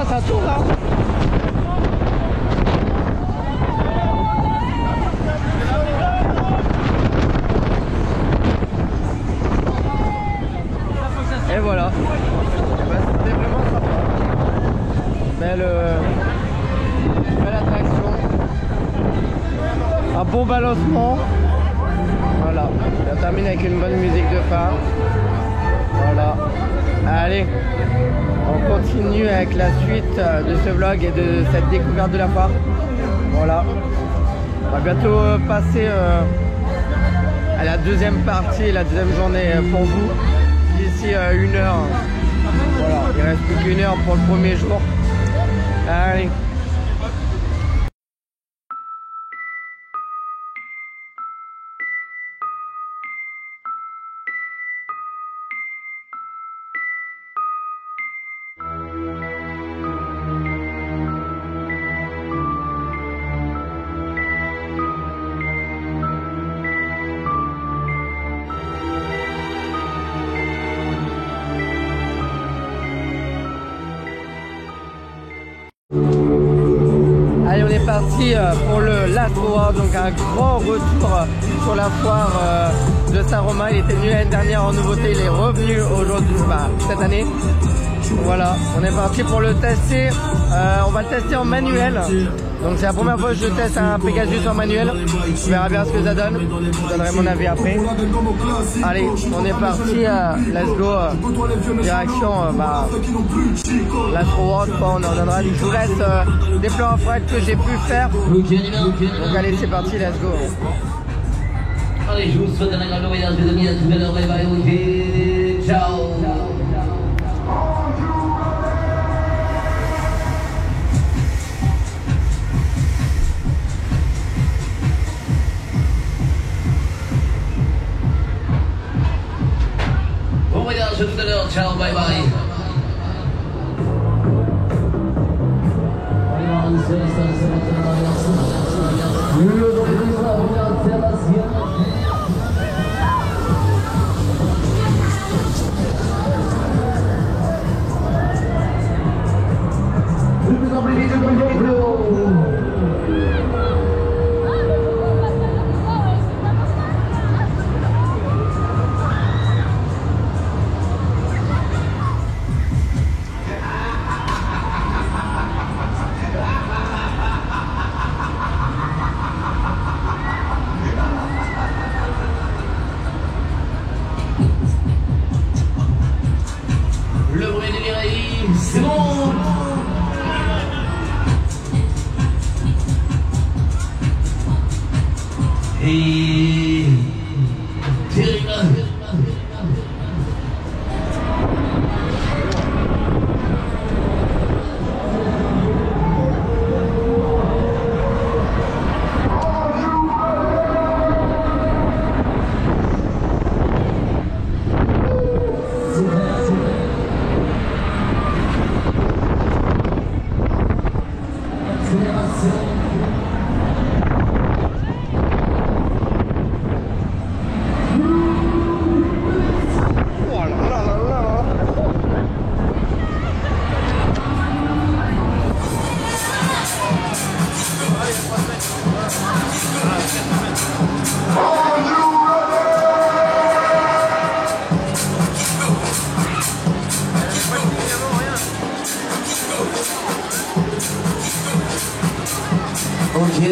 Ça tourne là. Et voilà. C'était vraiment sympa. Belle attraction. Un bon balancement. Voilà. On termine avec une bonne musique de fin. Voilà. Allez. On continue avec la suite de ce vlog et de cette découverte de la foire. Voilà. On va bientôt passer à la deuxième partie, la deuxième journée pour vous. D'ici 1 heure. Voilà. Il reste plus qu'1 heure pour le premier jour. Allez. Allez, on est parti pour le Last Road, donc un grand retour sur la foire de Saint-Romain. Il était venu l'année dernière en nouveauté, il est revenu aujourd'hui, cette année. Voilà, on est parti pour le tester. On va le tester en manuel. Donc c'est la première fois que je teste un Pegasus en manuel. On verra bien ce que ça donne. Je donnerai mon avis après. Allez, on est parti. Let's go. Direction la Road. On en donnera. Je vous laisse des plans en fret que j'ai pu faire. Donc allez, c'est parti. Let's go. Allez, je vous souhaite un agréable voyage, mes amis. À tout à l'heure. Bye bye. Ok. Ciao. Bon voyage, à tout à l'heure. Ciao. Bye bye.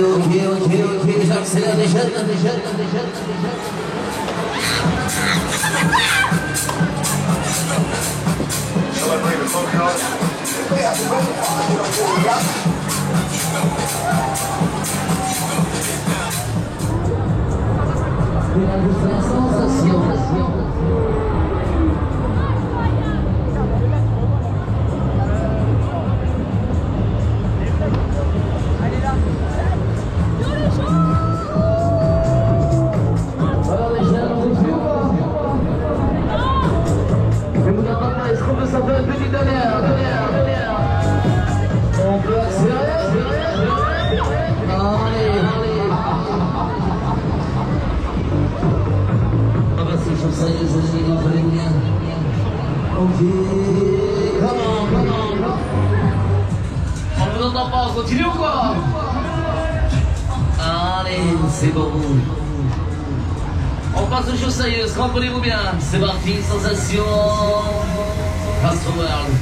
ok, j'accélère les jeunes. Est-ce qu'on peut s'en faire une petite dernière? On peut accélérer? Allez. Ah bah c'est chaud, ça y est, vous allez bien. Ok, comment? On ne vous entend pas, on continue ou quoi? Allez, c'est bon. On passe aux choses sérieuses, comprenez-vous bien. C'est parti, sensation. Fast World.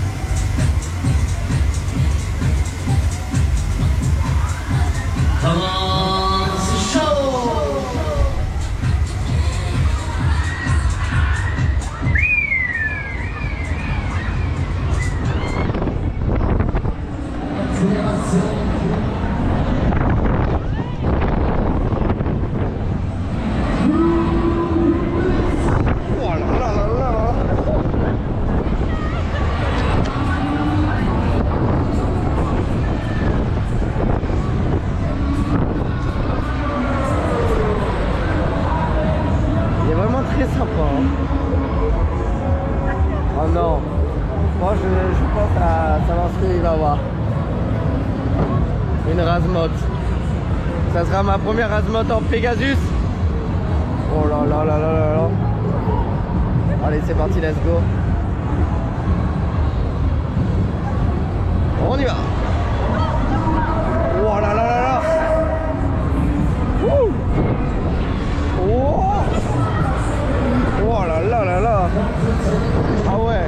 Comment c'est chaud. Oh non. Moi je pense à savoir ce qu'il va avoir. Une Razmote. Ça sera ma première Razmote en Pegasus. Oh là là là là là là. Allez c'est parti, let's go. On y va. Oh là là là là. Wouh. Oh. Oh là là là là. Ah ouais.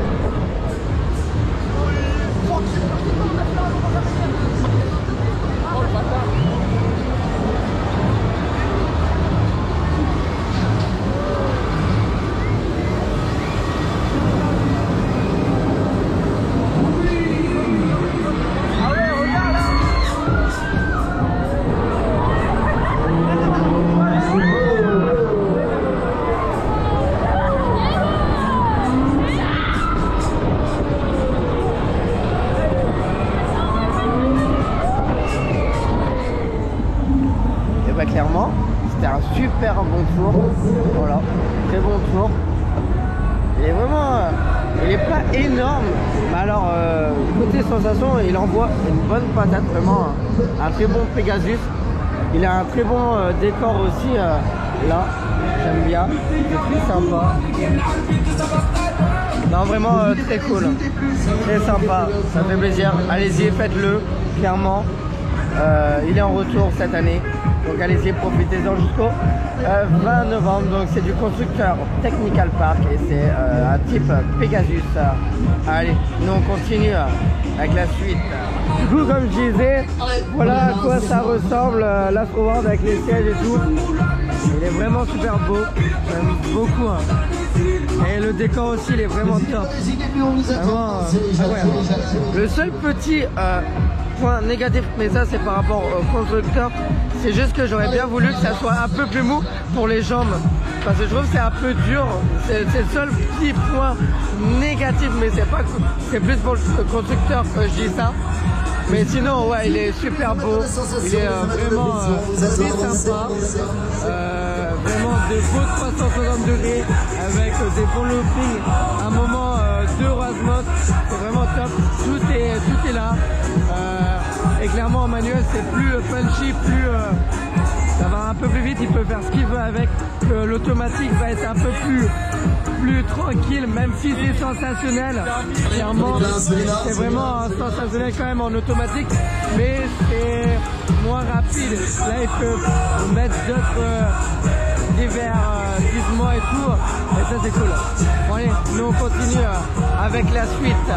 Clairement, c'était un super bon tour. Voilà, très bon tour. Il est vraiment, il est pas énorme, mais alors côté sensation, il envoie une bonne patate, vraiment un très bon Pegasus. Il a un très bon décor aussi là, j'aime bien, c'est très sympa. Non, vraiment très cool, très sympa, ça fait plaisir. Allez-y, faites-le, clairement. Il est en retour cette année. Donc allez-y, profitez-en jusqu'au 20 novembre. Donc c'est du constructeur Technical Park et c'est un type Pegasus. Allez, nous on continue avec la suite. Du coup, comme je disais, voilà à quoi ça ressemble l'Astroworld avec les sièges et tout. Il est vraiment super beau, j'aime beaucoup. Et le décor aussi, il est vraiment top. Vraiment, ouais. Le seul petit point négatif, mais ça c'est par rapport au constructeur, c'est juste que j'aurais bien voulu que ça soit un peu plus mou pour les jambes, parce que je trouve que c'est un peu dur. C'est le seul petit point négatif, mais c'est plus pour le constructeur que je dis ça. Mais sinon, ouais, il est super beau, il est vraiment très sympa, vraiment de beaux 360 degrés avec des bons loopings, un moment de Razmote, c'est vraiment top, tout est là. Et clairement en manuel c'est plus punchy, plus ça va un peu plus vite, il peut faire ce qu'il veut avec. L'automatique va être un peu plus tranquille, même si c'est sensationnel. Clairement c'est vraiment sensationnel quand même en automatique, mais c'est moins rapide. Là il peut mettre d'autres divertissements et tout, et ça c'est cool. Bon allez, nous on continue avec la suite.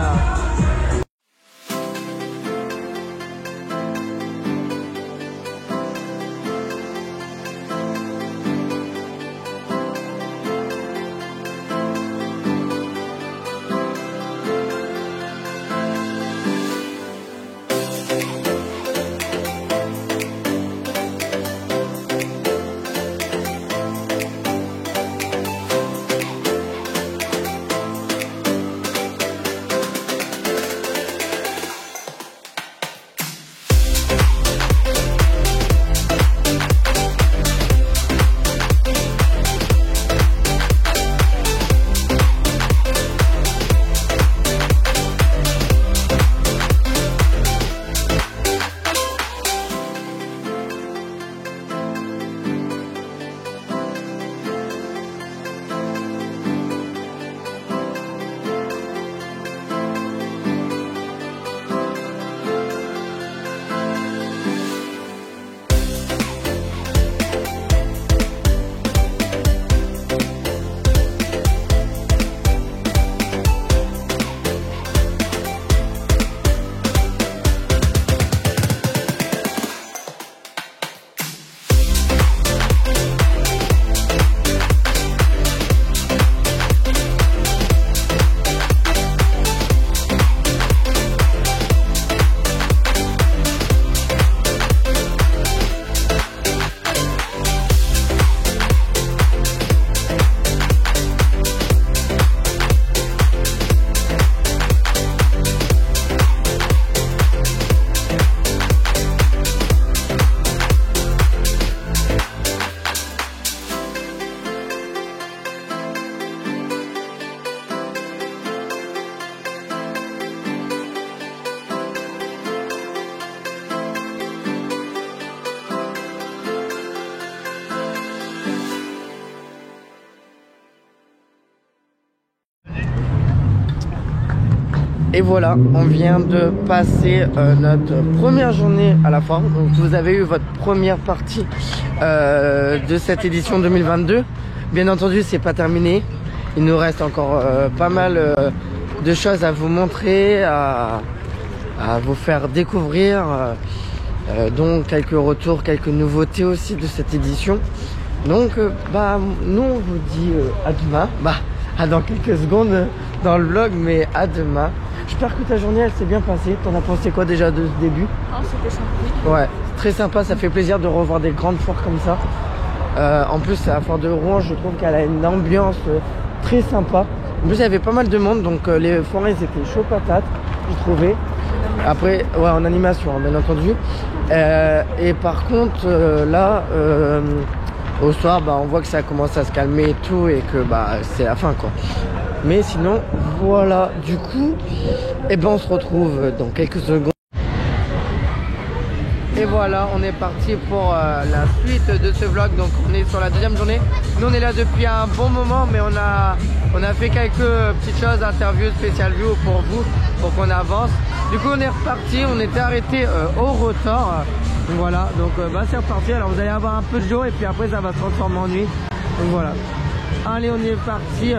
Et voilà, on vient de passer notre première journée à la foire. Donc vous avez eu votre première partie de cette édition 2022. Bien entendu, c'est pas terminé. Il nous reste encore pas mal de choses à vous montrer, à vous faire découvrir. Donc quelques retours, quelques nouveautés aussi de cette édition. Donc nous on vous dit à demain. À dans quelques secondes dans le vlog, mais à demain. J'espère que ta journée elle s'est bien passée. T'en as pensé quoi déjà de ce début? C'était sympa. Ouais, très sympa, ça fait plaisir de revoir des grandes foires comme ça. En plus la foire de Rouen, je trouve qu'elle a une ambiance très sympa. En plus il y avait pas mal de monde, donc les forains ils étaient chauds patates, j'ai trouvé. Après, ouais, en animation hein, bien entendu. Et par contre là au soir on voit que ça commence à se calmer et tout, et que c'est la fin quoi. Mais sinon voilà, du coup on se retrouve dans quelques secondes. Et voilà, on est parti pour la suite de ce vlog. Donc on est sur la deuxième journée. Nous on est là depuis un bon moment, mais on a fait quelques petites choses, interviews, spécial view pour vous, pour qu'on avance. Du coup on est reparti, on était arrêté au Rotor. Voilà, donc c'est reparti. Alors vous allez avoir un peu de jour et puis après ça va se transformer en nuit. Donc voilà. Allez, on est parti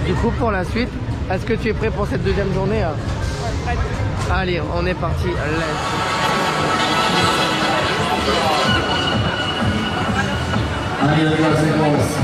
du coup pour la suite. Est-ce que tu es prêt pour cette deuxième journée? Ouais, allez, on est parti. Allez, la séquence.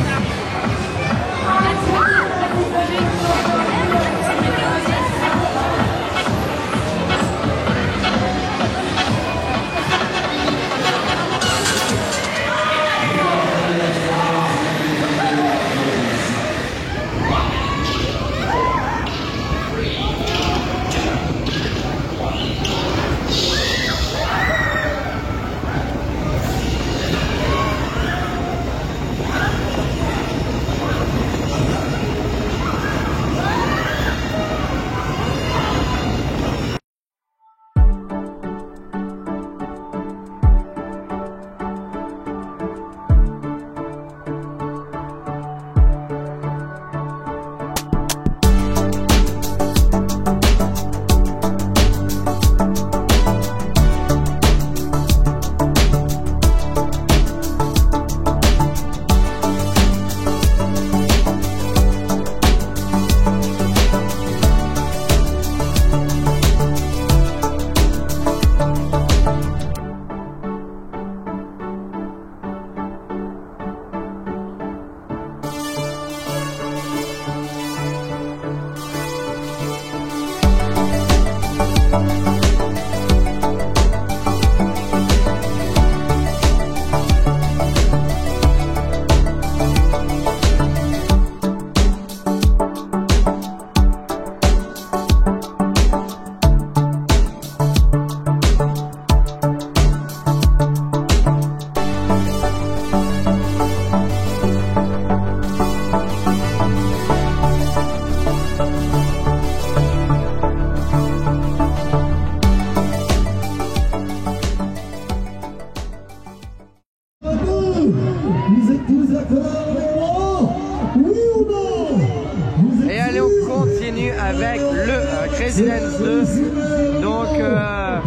Et allez, on continue avec le Crazy Dance 2. Donc un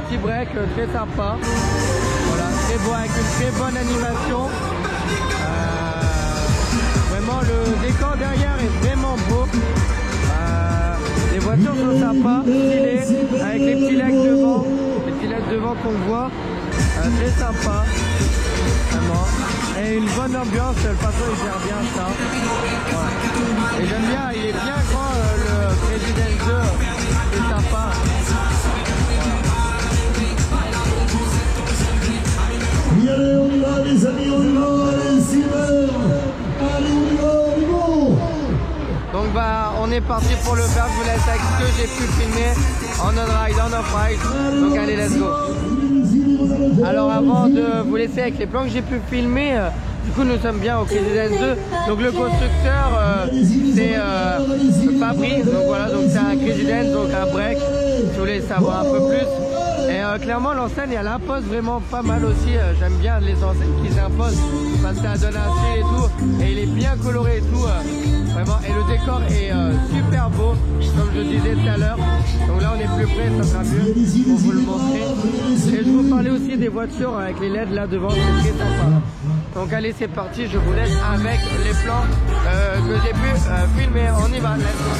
petit break très sympa. Voilà, très beau avec une très bonne animation. Vraiment le décor derrière est vraiment beau. Les voitures sont sympas, stylées, avec les petits lacs devant, qu'on voit. Très sympa. Vraiment. Et une bonne ambiance, le patron il gère bien ça. Ouais. Et j'aime bien, il est bien grand le Président 2, c'est sympa. Et allez, on y va les amis, on y va, allez, Silver. Allez, on y va, on y va. Donc on est parti pour le faire, je vous laisse avec ce que j'ai pu filmer en on-ride, en off-ride. Donc allez, let's go. Alors avant de vous laisser avec les plans que j'ai pu filmer, du coup nous sommes bien au Crazy Dance 2. Donc le constructeur c'est Fabrice, donc voilà, donc c'est un Crazy Dance, donc un break. Si vous voulez savoir un peu plus, Et clairement l'enseigne elle impose vraiment pas mal aussi, j'aime bien les enseignes qu'ils imposent parce que ça donne un style et tout, et il est bien coloré et tout, vraiment, et le décor est super beau, comme je disais tout à l'heure. Donc là on est plus près, ça sera mieux pour vous le montrer. Et je vous parlais aussi des voitures avec les LED là devant, c'est très sympa. Donc allez c'est parti, je vous laisse avec les plans que j'ai pu filmer, on y va, let's go.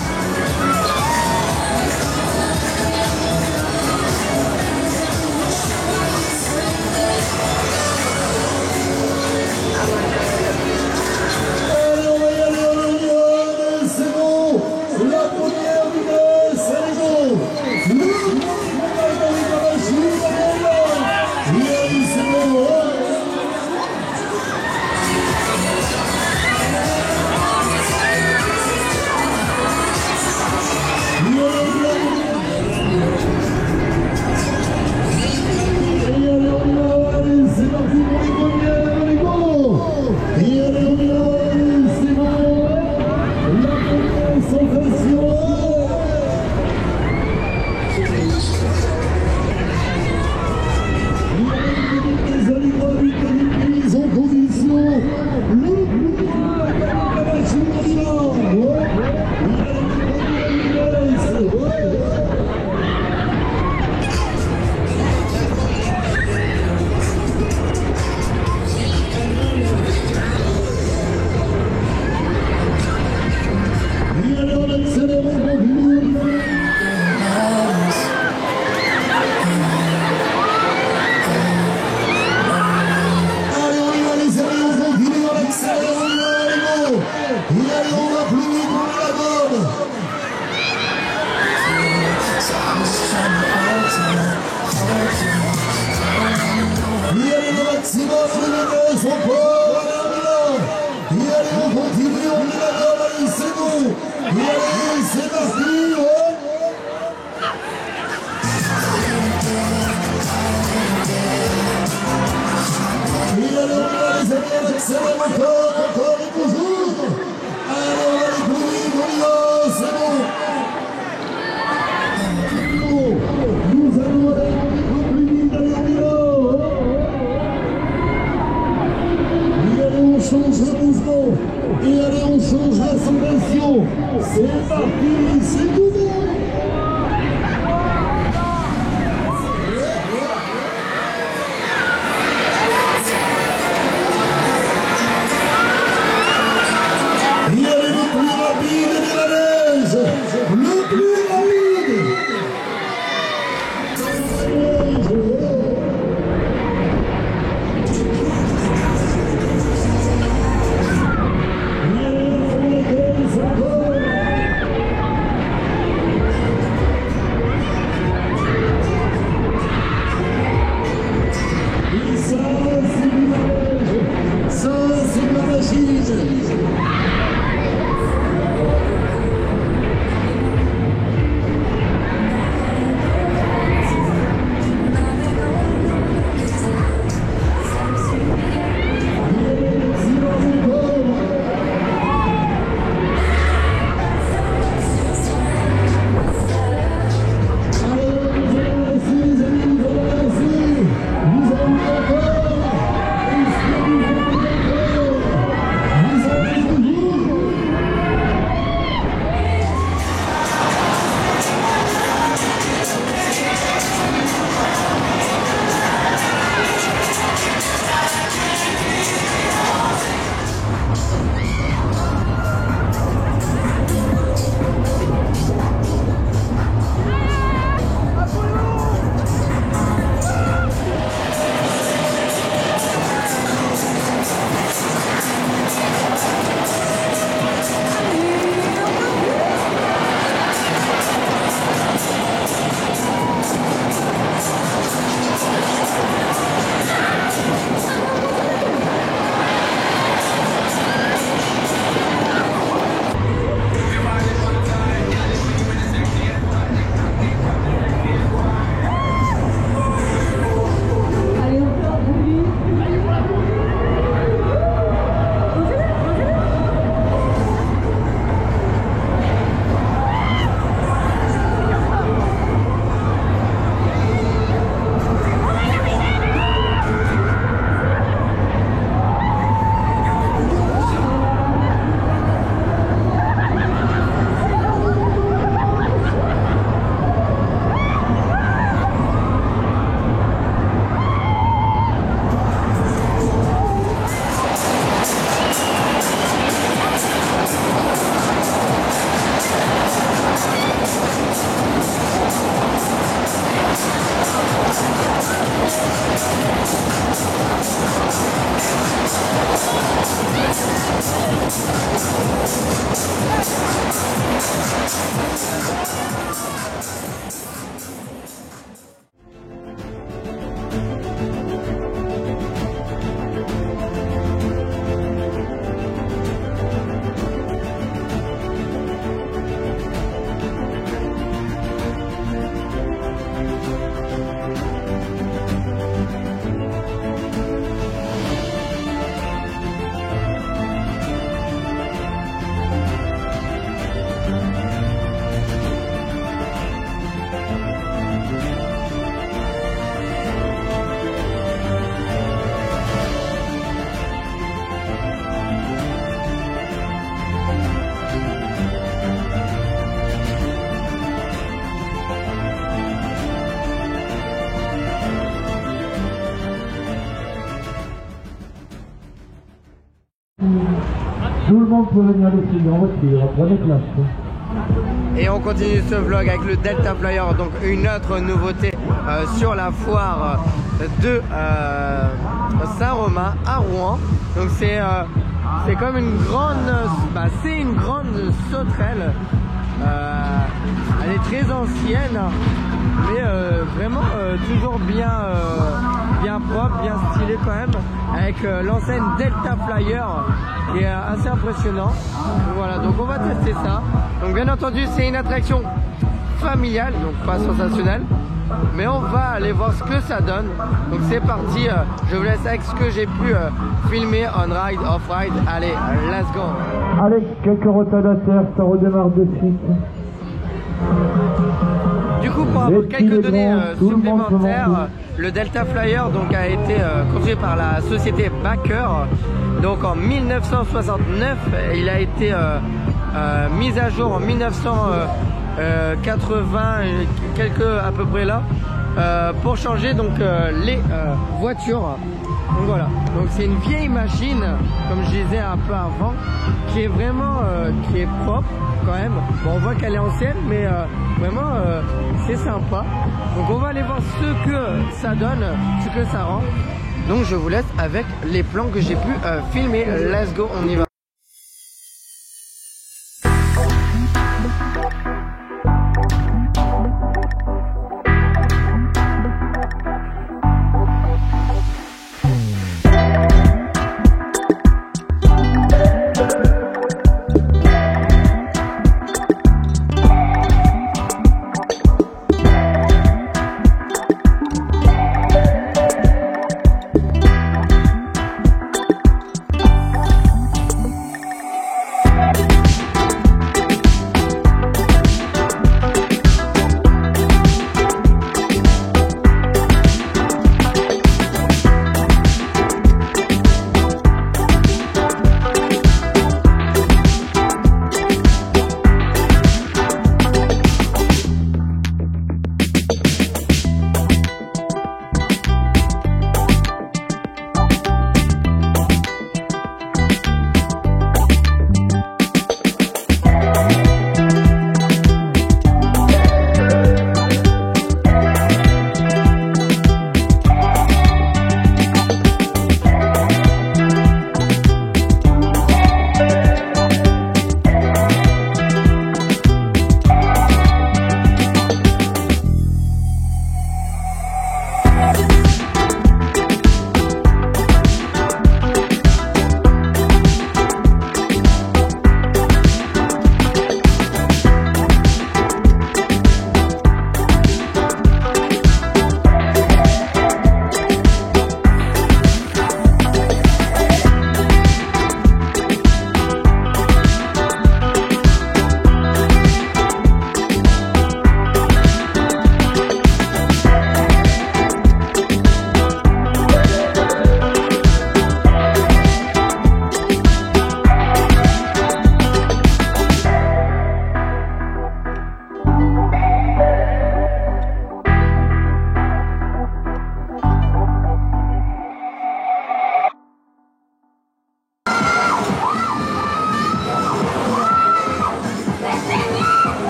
Tout le monde peut venir ici en voiture, prenez place. Et on continue ce vlog avec le Delta Flyer, donc une autre nouveauté sur la foire de Saint-Romain à Rouen. Donc c'est comme une grande, c'est une grande sauterelle. Elle est très ancienne, mais vraiment toujours bien propre, bien stylée quand même, avec l'enseigne Delta Flyer qui est assez impressionnant. Voilà, donc on va tester ça. Donc bien entendu c'est une attraction familiale, donc pas sensationnelle, mais on va aller voir ce que ça donne. Donc c'est parti, je vous laisse avec ce que j'ai pu filmer on ride, off ride. Allez, let's go. Allez, quelques rotateurs, ça redémarre de suite. Du coup, pour avoir quelques données supplémentaires, le Delta Flyer donc a été construit par la société Baker. Donc en 1969, il a été mis à jour en 1980, quelques à peu près là, pour changer donc les voitures. Donc voilà, donc c'est une vieille machine, comme je disais un peu avant, qui est vraiment qui est propre quand même. Bon, on voit qu'elle est ancienne, mais vraiment c'est sympa. Donc on va aller voir ce que ça donne, ce que ça rend. Donc je vous laisse avec les plans que j'ai pu filmer. Let's go, on y va.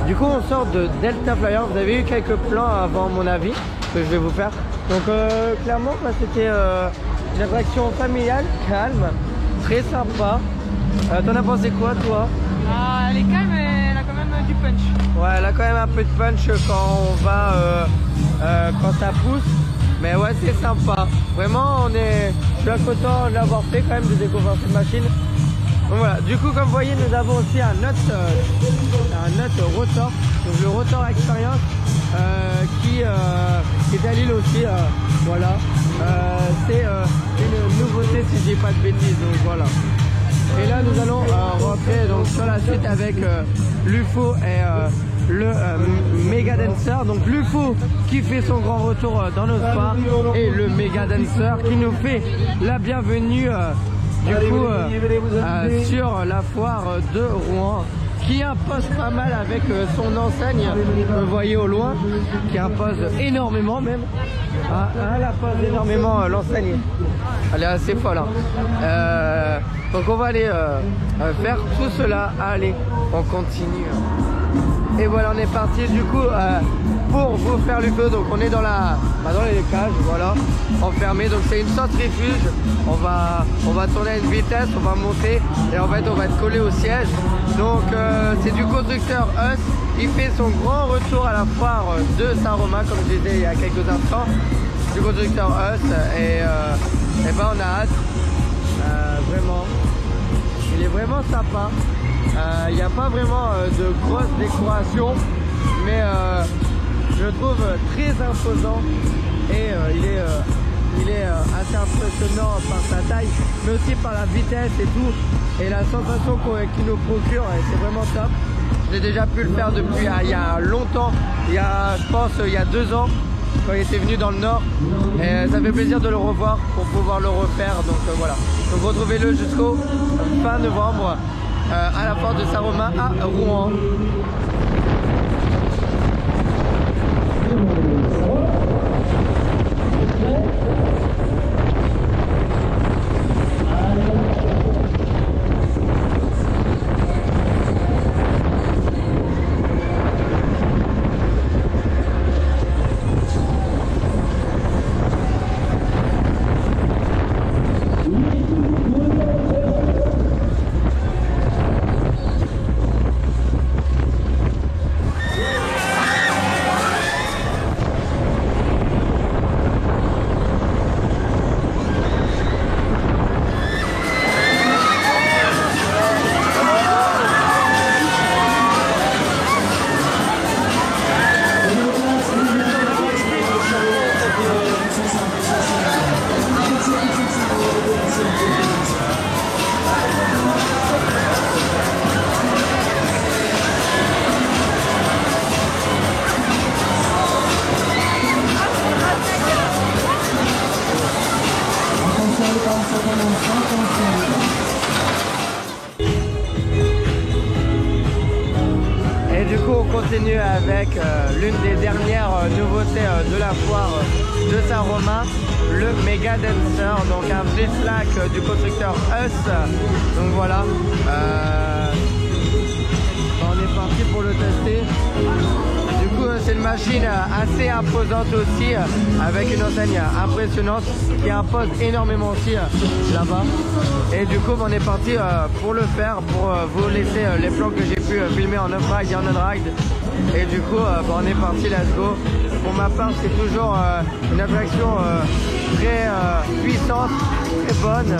Du coup, on sort de Delta Flyer. Vous avez eu quelques plans avant mon avis que je vais vous faire. Donc clairement, c'était une attraction familiale, calme, très sympa. T'en as pensé quoi, toi? Elle est calme, mais elle a quand même du punch. Ouais, elle a quand même un peu de punch quand on va, quand ça pousse. Mais ouais, c'est sympa. Vraiment, je suis content de l'avoir fait quand même, de découvrir cette machine. Donc voilà, du coup comme vous voyez nous avons aussi un autre rotor, donc le rotor expérience qui est à Lille aussi, voilà. C'est une nouveauté si je dis pas de bêtises, donc voilà. Et là nous allons rentrer donc sur la suite avec l'UFO et le Mega Dancer, donc l'UFO qui fait son grand retour dans notre parc et le Mega Dancer qui nous fait la bienvenue sur la foire de Rouen, qui impose pas mal avec son enseigne, vous voyez au loin, qui impose énormément même. Elle impose énormément l'enseigne, elle est assez folle. Hein. Donc on va aller faire tout cela. Allez, on continue. Et voilà, on est parti du coup pour vous faire le feu. Donc on est dans les cages, voilà, enfermé. Donc c'est une centrifuge. On va tourner à une vitesse, on va monter et en fait on va être collé au siège. Donc c'est du constructeur Us. Il fait son grand retour à la foire de Saint-Romain, comme je disais il y a quelques instants. Du constructeur Us et ben on a hâte. Vraiment, il est vraiment sympa. Il n'y a pas vraiment de grosses décorations, mais je le trouve très imposant et il est assez impressionnant par sa taille, mais aussi par la vitesse et tout, et la sensation qu'il nous procure, et c'est vraiment top. J'ai déjà pu le faire depuis il y a longtemps, je pense il y a 2 ans, quand il était venu dans le Nord, et ça fait plaisir de le revoir pour pouvoir le refaire. Donc voilà, donc retrouvez-le jusqu'au fin novembre à la foire de Saint-Romain à Rouen. Et du coup on continue avec l'une des dernières nouveautés de la foire de Saint-Romain, le Mega Dancer, donc un flip-flac du constructeur Us. Donc voilà, on est parti pour le tester. Du coup c'est une machine assez imposante aussi, avec une enseigne impressionnante qui impose énormément aussi là-bas. Et du coup on est parti pour le faire, pour vous laisser les plans que j'ai pu filmer en off-ride et en on-ride. Et du coup on est parti, let's go. Pour ma part c'est toujours une attraction très puissante, très bonne,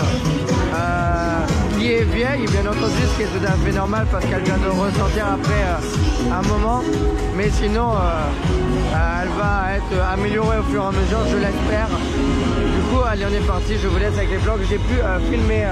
qui est vieille bien entendu, ce qui est tout à fait normal parce qu'elle vient de ressortir après un moment, mais sinon elle va être améliorée au fur et à mesure, je l'espère. Du coup allez, on est parti, je vous laisse avec les plans que j'ai pu filmer.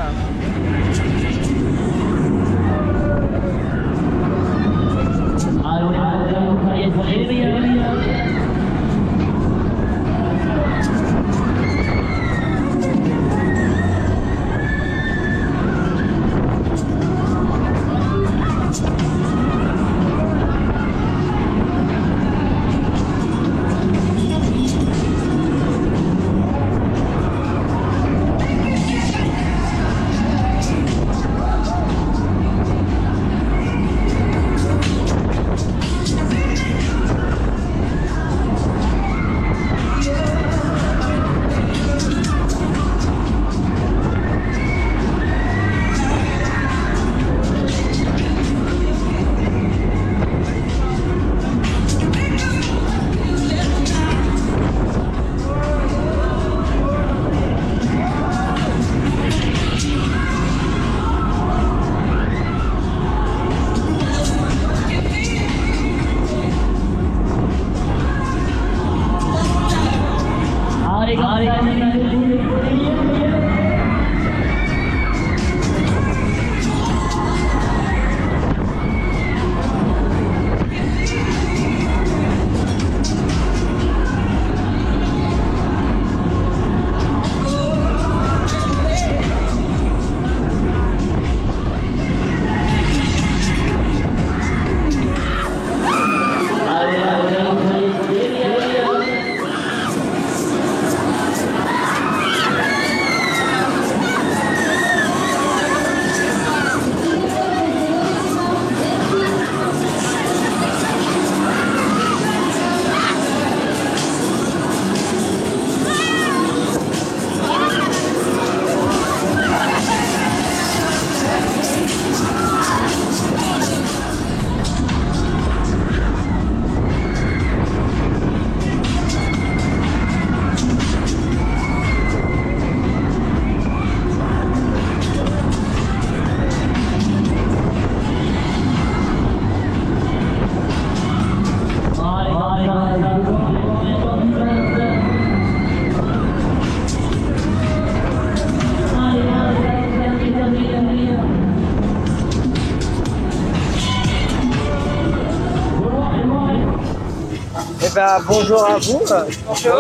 ben, bonjour à vous. Bonjour.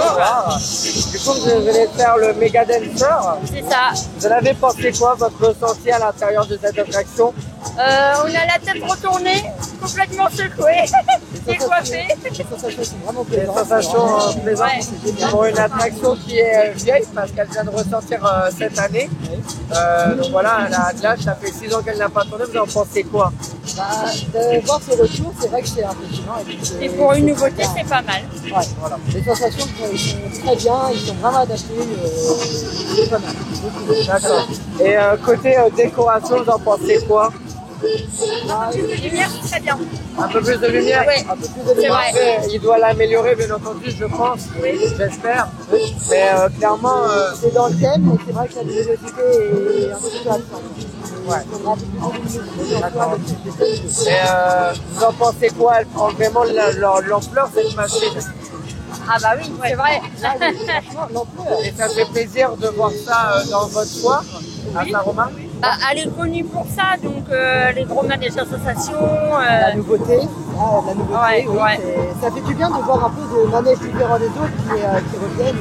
Du coup, vous venez de faire le Mega Dancer. C'est ça. Vous en avez pensé quoi, votre ressenti à l'intérieur de cette attraction? On a la tête retournée, complètement secouée, décoiffée. Les sensations sont vraiment plaisantes. Les sensations plaisantes pour une attraction qui est vieille parce qu'elle vient de ressortir cette année. Donc voilà, elle a de l'âge, ça fait 6 ans qu'elle n'a pas tourné. Vous en pensez quoi? De voir ce retour, c'est vrai que c'est impressionnant. Et pour une nouveauté, c'est pas mal. Ouais, voilà. Les sensations sont très bien, ils sont vraiment adaptés. C'est pas mal. D'accord. Et côté décoration, vous en pensez quoi? Un peu plus de lumière, c'est très bien. Un peu plus de lumière? Oui, un peu plus de lumière. Après, il doit l'améliorer, bien entendu, je pense. Oui. J'espère. Oui. Mais clairement, c'est dans le thème, mais c'est vrai que la luminosité est un petit peu absente. Ouais. D'accord. Et vous en pensez quoi? Elle prend vraiment l'ampleur, cette machine? Ah bah oui, c'est vrai. Et ça fait plaisir de voir ça dans votre foire à Saint-Romain? Bah, elle est connue pour ça, donc les gros manèges d'association. La nouveauté, la nouveauté, ouais, oui, ouais. Ça fait du bien de voir un peu de manèges différents des autres qui reviennent.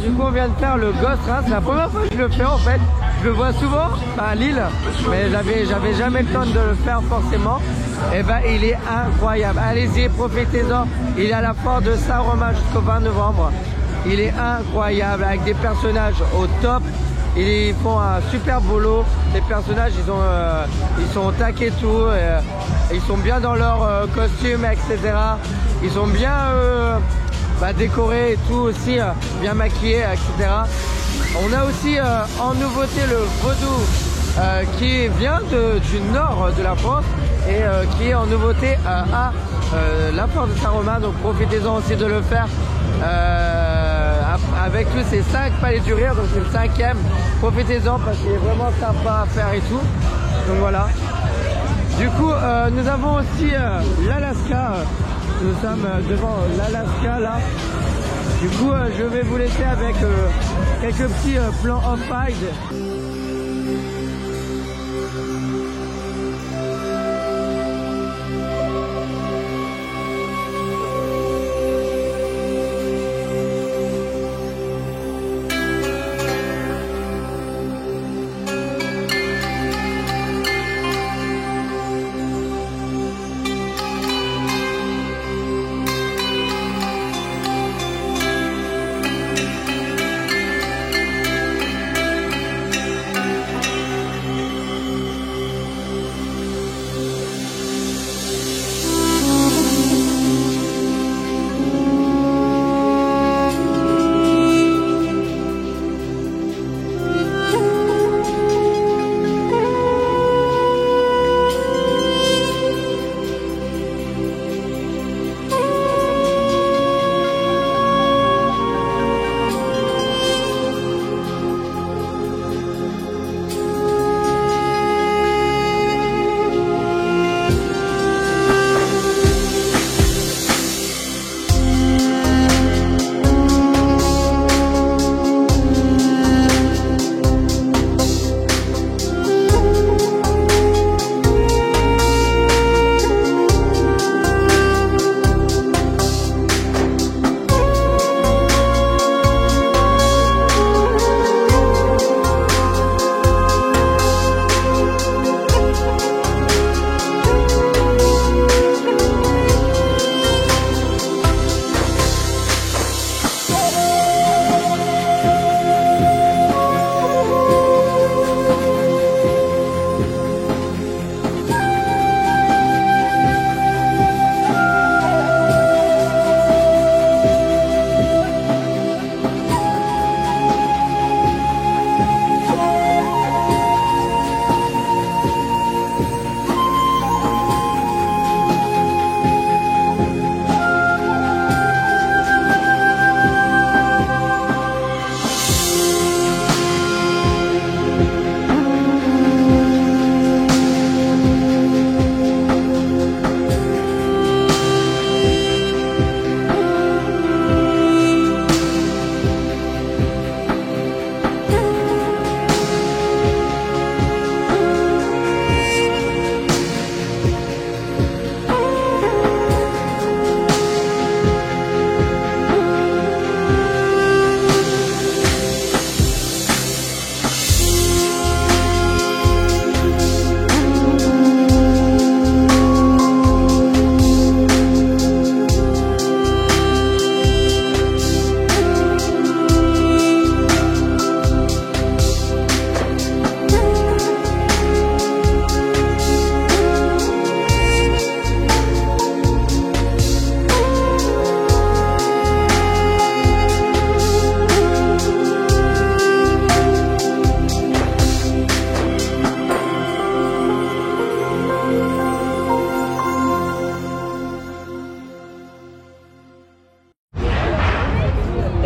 du coup on vient de faire le Ghost Run. C'est la première fois que je le fais en fait. Je le vois souvent à Lille, mais j'avais jamais le temps de le faire forcément. Et ben il est incroyable. Allez-y, profitez-en. Il est à la foire de Saint-Romain jusqu'au 20 novembre. Il est incroyable avec des personnages au top. Ils font un super boulot. Les personnages, ils sont au taquet tout. Ils sont bien dans leur costume, etc. Ils sont bien décorés et tout aussi, bien maquillés, etc. On a aussi en nouveauté le vaudou qui vient du nord de la France et qui est en nouveauté à la foire de Saint-Romain. Donc profitez-en aussi de le faire. Avec tous ces 5 palais du rire, donc c'est le 5e. Profitez-en parce qu'il est vraiment sympa à faire et tout. Donc voilà. Du coup, nous avons aussi l'Alaska. Nous sommes devant l'Alaska là. Du coup, je vais vous laisser avec quelques petits plans off-ride.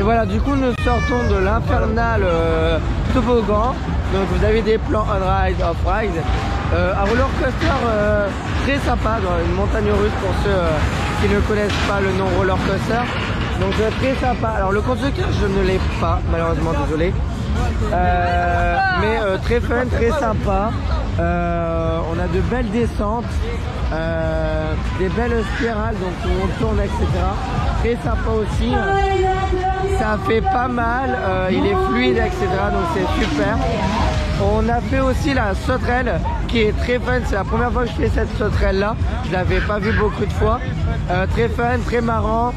voilà, du coup nous sortons de l'infernal toboggan. Donc vous avez des plans on-ride, off-ride. Un roller coaster très sympa dans une montagne russe pour ceux qui ne connaissent pas le nom roller coaster. Donc très sympa. Alors le conducteur je ne l'ai pas, malheureusement, désolé. Mais très fun, très sympa. On a de belles descentes, des belles spirales donc où on tourne, etc. Très sympa aussi. ça fait pas mal, il est fluide, etc. Donc c'est super. On a fait aussi la sauterelle qui est très fun, c'est la première fois que je fais cette sauterelle là, je l'avais pas vu beaucoup de fois. Très fun, très marrant,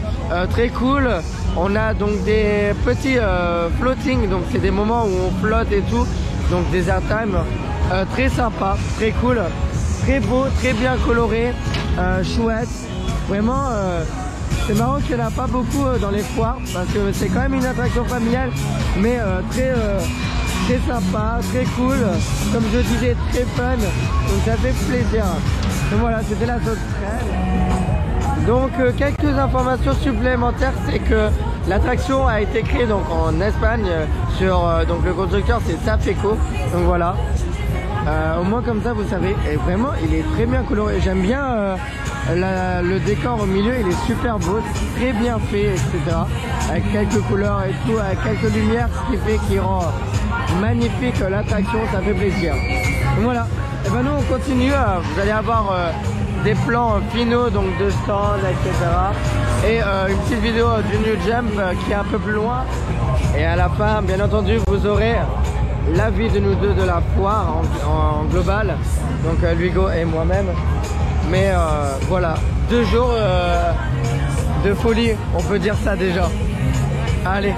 très cool. On a donc des petits floating, donc c'est des moments où on flotte et tout, donc des airtime, très sympa, très cool, très beau, très bien coloré, chouette. Vraiment, c'est marrant qu'il n'y en a pas beaucoup dans les foires parce que c'est quand même une attraction familiale, mais très sympa, très cool, comme je disais, très fun, donc ça fait plaisir. Donc voilà, c'était la sauterelle. Donc quelques informations supplémentaires, c'est que l'attraction a été créée donc en Espagne sur donc le constructeur c'est Safeco. Donc voilà, au moins comme ça vous savez. Et vraiment il est très bien coloré. J'aime bien le décor au milieu, il est super beau, très bien fait, etc. Avec quelques couleurs et tout, avec quelques lumières, ce qui fait qu'il rend magnifique l'attraction, ça fait plaisir. Donc voilà. Et ben nous on continue. Vous allez avoir des plans finaux donc de stands, etc. Et une petite vidéo du New Jump qui est un peu plus loin. Et à la fin, bien entendu, vous aurez l'avis de nous deux de la foire en global. Donc Luigo et moi-même. Mais voilà, 2 jours de folie, on peut dire ça déjà. Allez.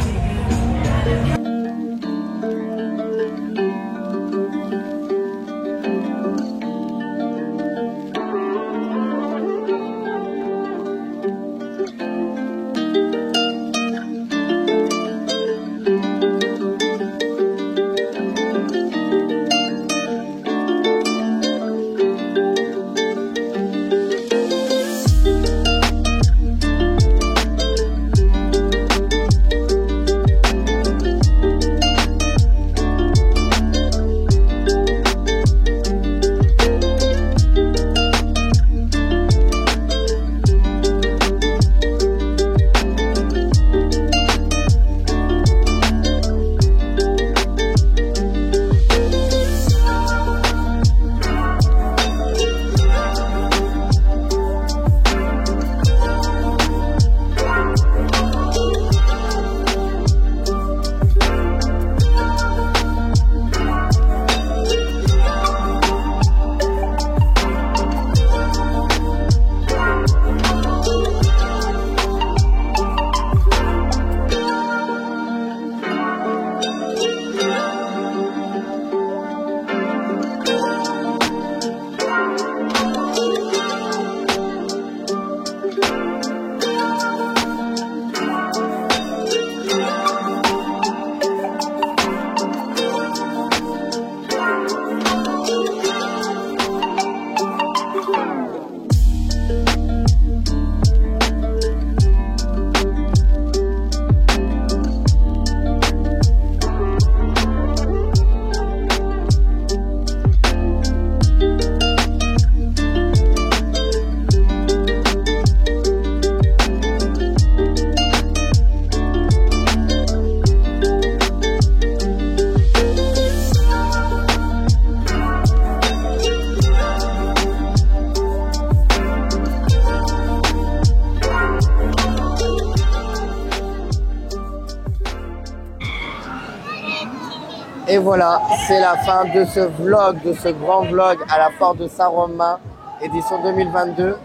Et voilà, c'est la fin de ce vlog, de ce grand vlog à la foire de Saint-Romain, édition 2022. Donc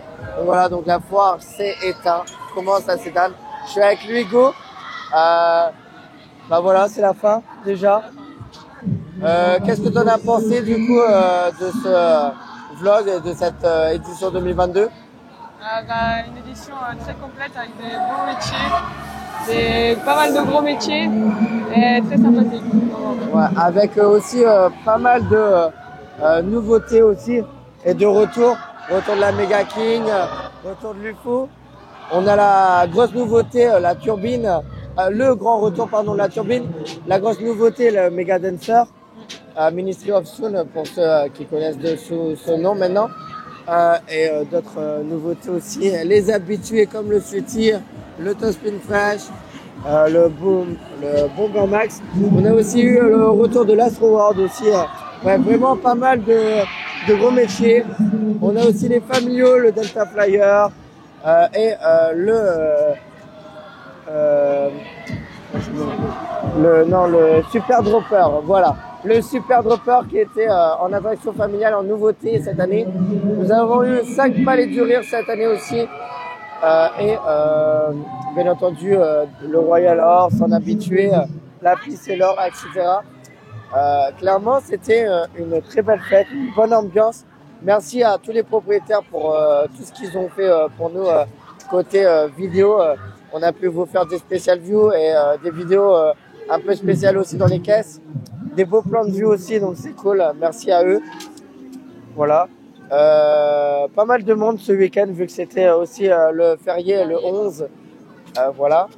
voilà, donc la foire s'est éteinte, commence à s'éteindre. Je suis avec Luigo. Bah voilà, c'est la fin déjà. Qu'est-ce que tu en as pensé du coup de ce vlog, de cette édition 2022? Une édition très complète avec des beaux métiers, pas mal de gros métiers et très sympathique. Ouais, avec aussi pas mal de nouveautés aussi et de retour de la Mega King, retour de l'UFO. On a la grosse nouveauté, la turbine, le grand retour pardon de la turbine, la grosse nouveauté, le Mega Dancer, Ministry of Sound pour ceux qui connaissent de ce nom maintenant. Et d'autres nouveautés aussi, les habitués comme le Futir, le Tospin Fresh, le Bomber Max. On a aussi eu le retour de l'Astro World aussi, ouais, vraiment pas mal de gros métiers. On a aussi les familiaux, le Delta Flyer et le Super Dropper, voilà. Le Super Dropper qui était en attraction familiale, en nouveauté cette année. Nous avons eu 5 palais du rire cette année aussi. Bien entendu, le Royal Horse, en habitué, la piste et l'or, etc. Clairement, c'était une très belle fête, une bonne ambiance. Merci à tous les propriétaires pour tout ce qu'ils ont fait pour nous côté vidéo. On a pu vous faire des spécial views et des vidéos un peu spéciales aussi dans les caisses. Des beaux plans de vue aussi, donc c'est cool. Merci à eux. Voilà. Pas mal de monde ce week-end vu que c'était aussi le férié le 11. Voilà.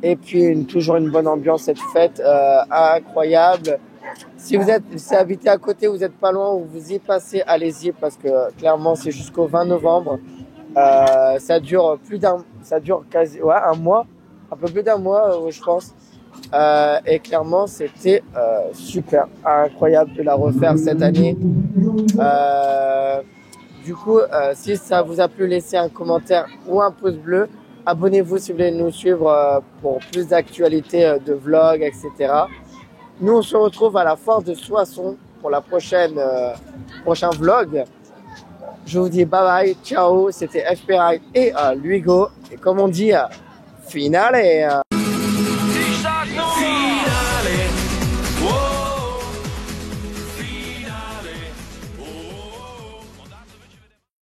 Et puis toujours une bonne ambiance, cette fête incroyable. Si vous habitez à côté, vous n'êtes pas loin ou vous y passez, allez-y parce que clairement c'est jusqu'au 20 novembre. Ça dure quasi un mois, un peu plus d'un mois je pense. Et clairement c'était super, incroyable de la refaire cette année. Du coup, si ça vous a plu, laissez un commentaire ou un pouce bleu. Abonnez-vous si vous voulez nous suivre pour plus d'actualités de vlogs, etc. Nous, on se retrouve à la foire de Soissons pour la prochain vlog. Je vous dis bye bye, ciao. C'était FP Ride et Luigo. Et comme on dit, finale.